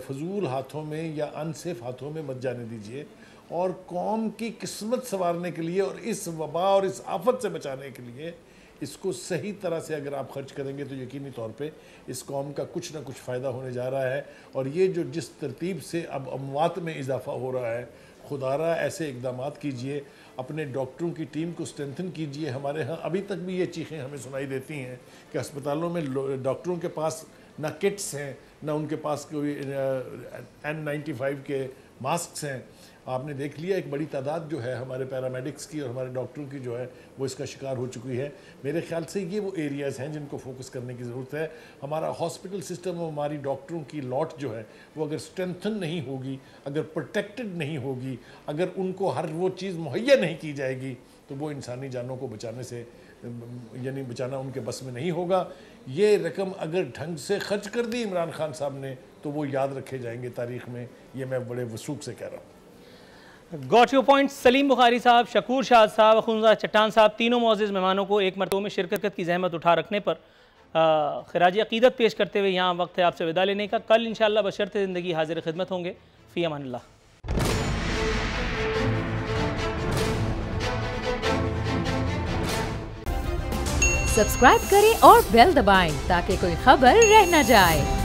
फजूल हाथों में या अनसेफ हाथों में मत जाने दीजिए और कौम की किस्मत संवारने के लिए और इस वबा और इस आफत से बचाने के लिए इसको सही तरह से अगर आप खर्च करेंगे तो यकीनी तौर पे इस कौम का कुछ ना कुछ फ़ायदा होने जा रहा है। और ये जो जिस तरतीब से अब अमवात में इजाफा हो रहा है, खुदारा ऐसे इकदाम कीजिए, अपने डॉक्टरों की टीम को स्ट्रेंथन कीजिए। हमारे यहाँ अभी तक भी ये चीखें हमें सुनाई देती हैं कि अस्पतालों में डॉक्टरों के पास ना किट्स हैं, ना उनके पास कोई N95 के मास्क हैं। आपने देख लिया एक बड़ी तादाद जो है हमारे पैरामेडिक्स की और हमारे डॉक्टरों की जो है वो इसका शिकार हो चुकी है। मेरे ख्याल से ये वो एरियाज़ हैं जिनको फोकस करने की ज़रूरत है। हमारा हॉस्पिटल सिस्टम और हमारी डॉक्टरों की लॉट जो है वो अगर स्ट्रेंथन नहीं होगी, अगर प्रोटेक्टेड नहीं होगी, अगर उनको हर वो चीज़ मुहैया नहीं की जाएगी तो वो इंसानी जानों को बचाने से यानी बचाना उनके बस में नहीं होगा। ये रकम अगर ढंग से खर्च कर दी इमरान खान साहब ने तो वो याद रखे जाएंगे तारीख़ में। ये मैं बड़े वसूख से कह रहा हूँ। Got your point. Salim Bukhari साहब, शकूर शाद साहब, अखुंजा चट्टान साहब, तीनों मोअज़्ज़िज़ मेहमानों को एक मरतबा में शिरकत की जहमत उठा रखने पर खिराज अक़ीदत पेश करते हुए यहाँ वक्त है आपसे विदा लेने का। कल इंशाअल्लाह बशर्ते ज़िंदगी हाजिर खिदमत होंगे। फ़ी अमानिल्लाह। सब्सक्राइब करें और बेल दबाएं ताकि कोई खबर रह न जाए।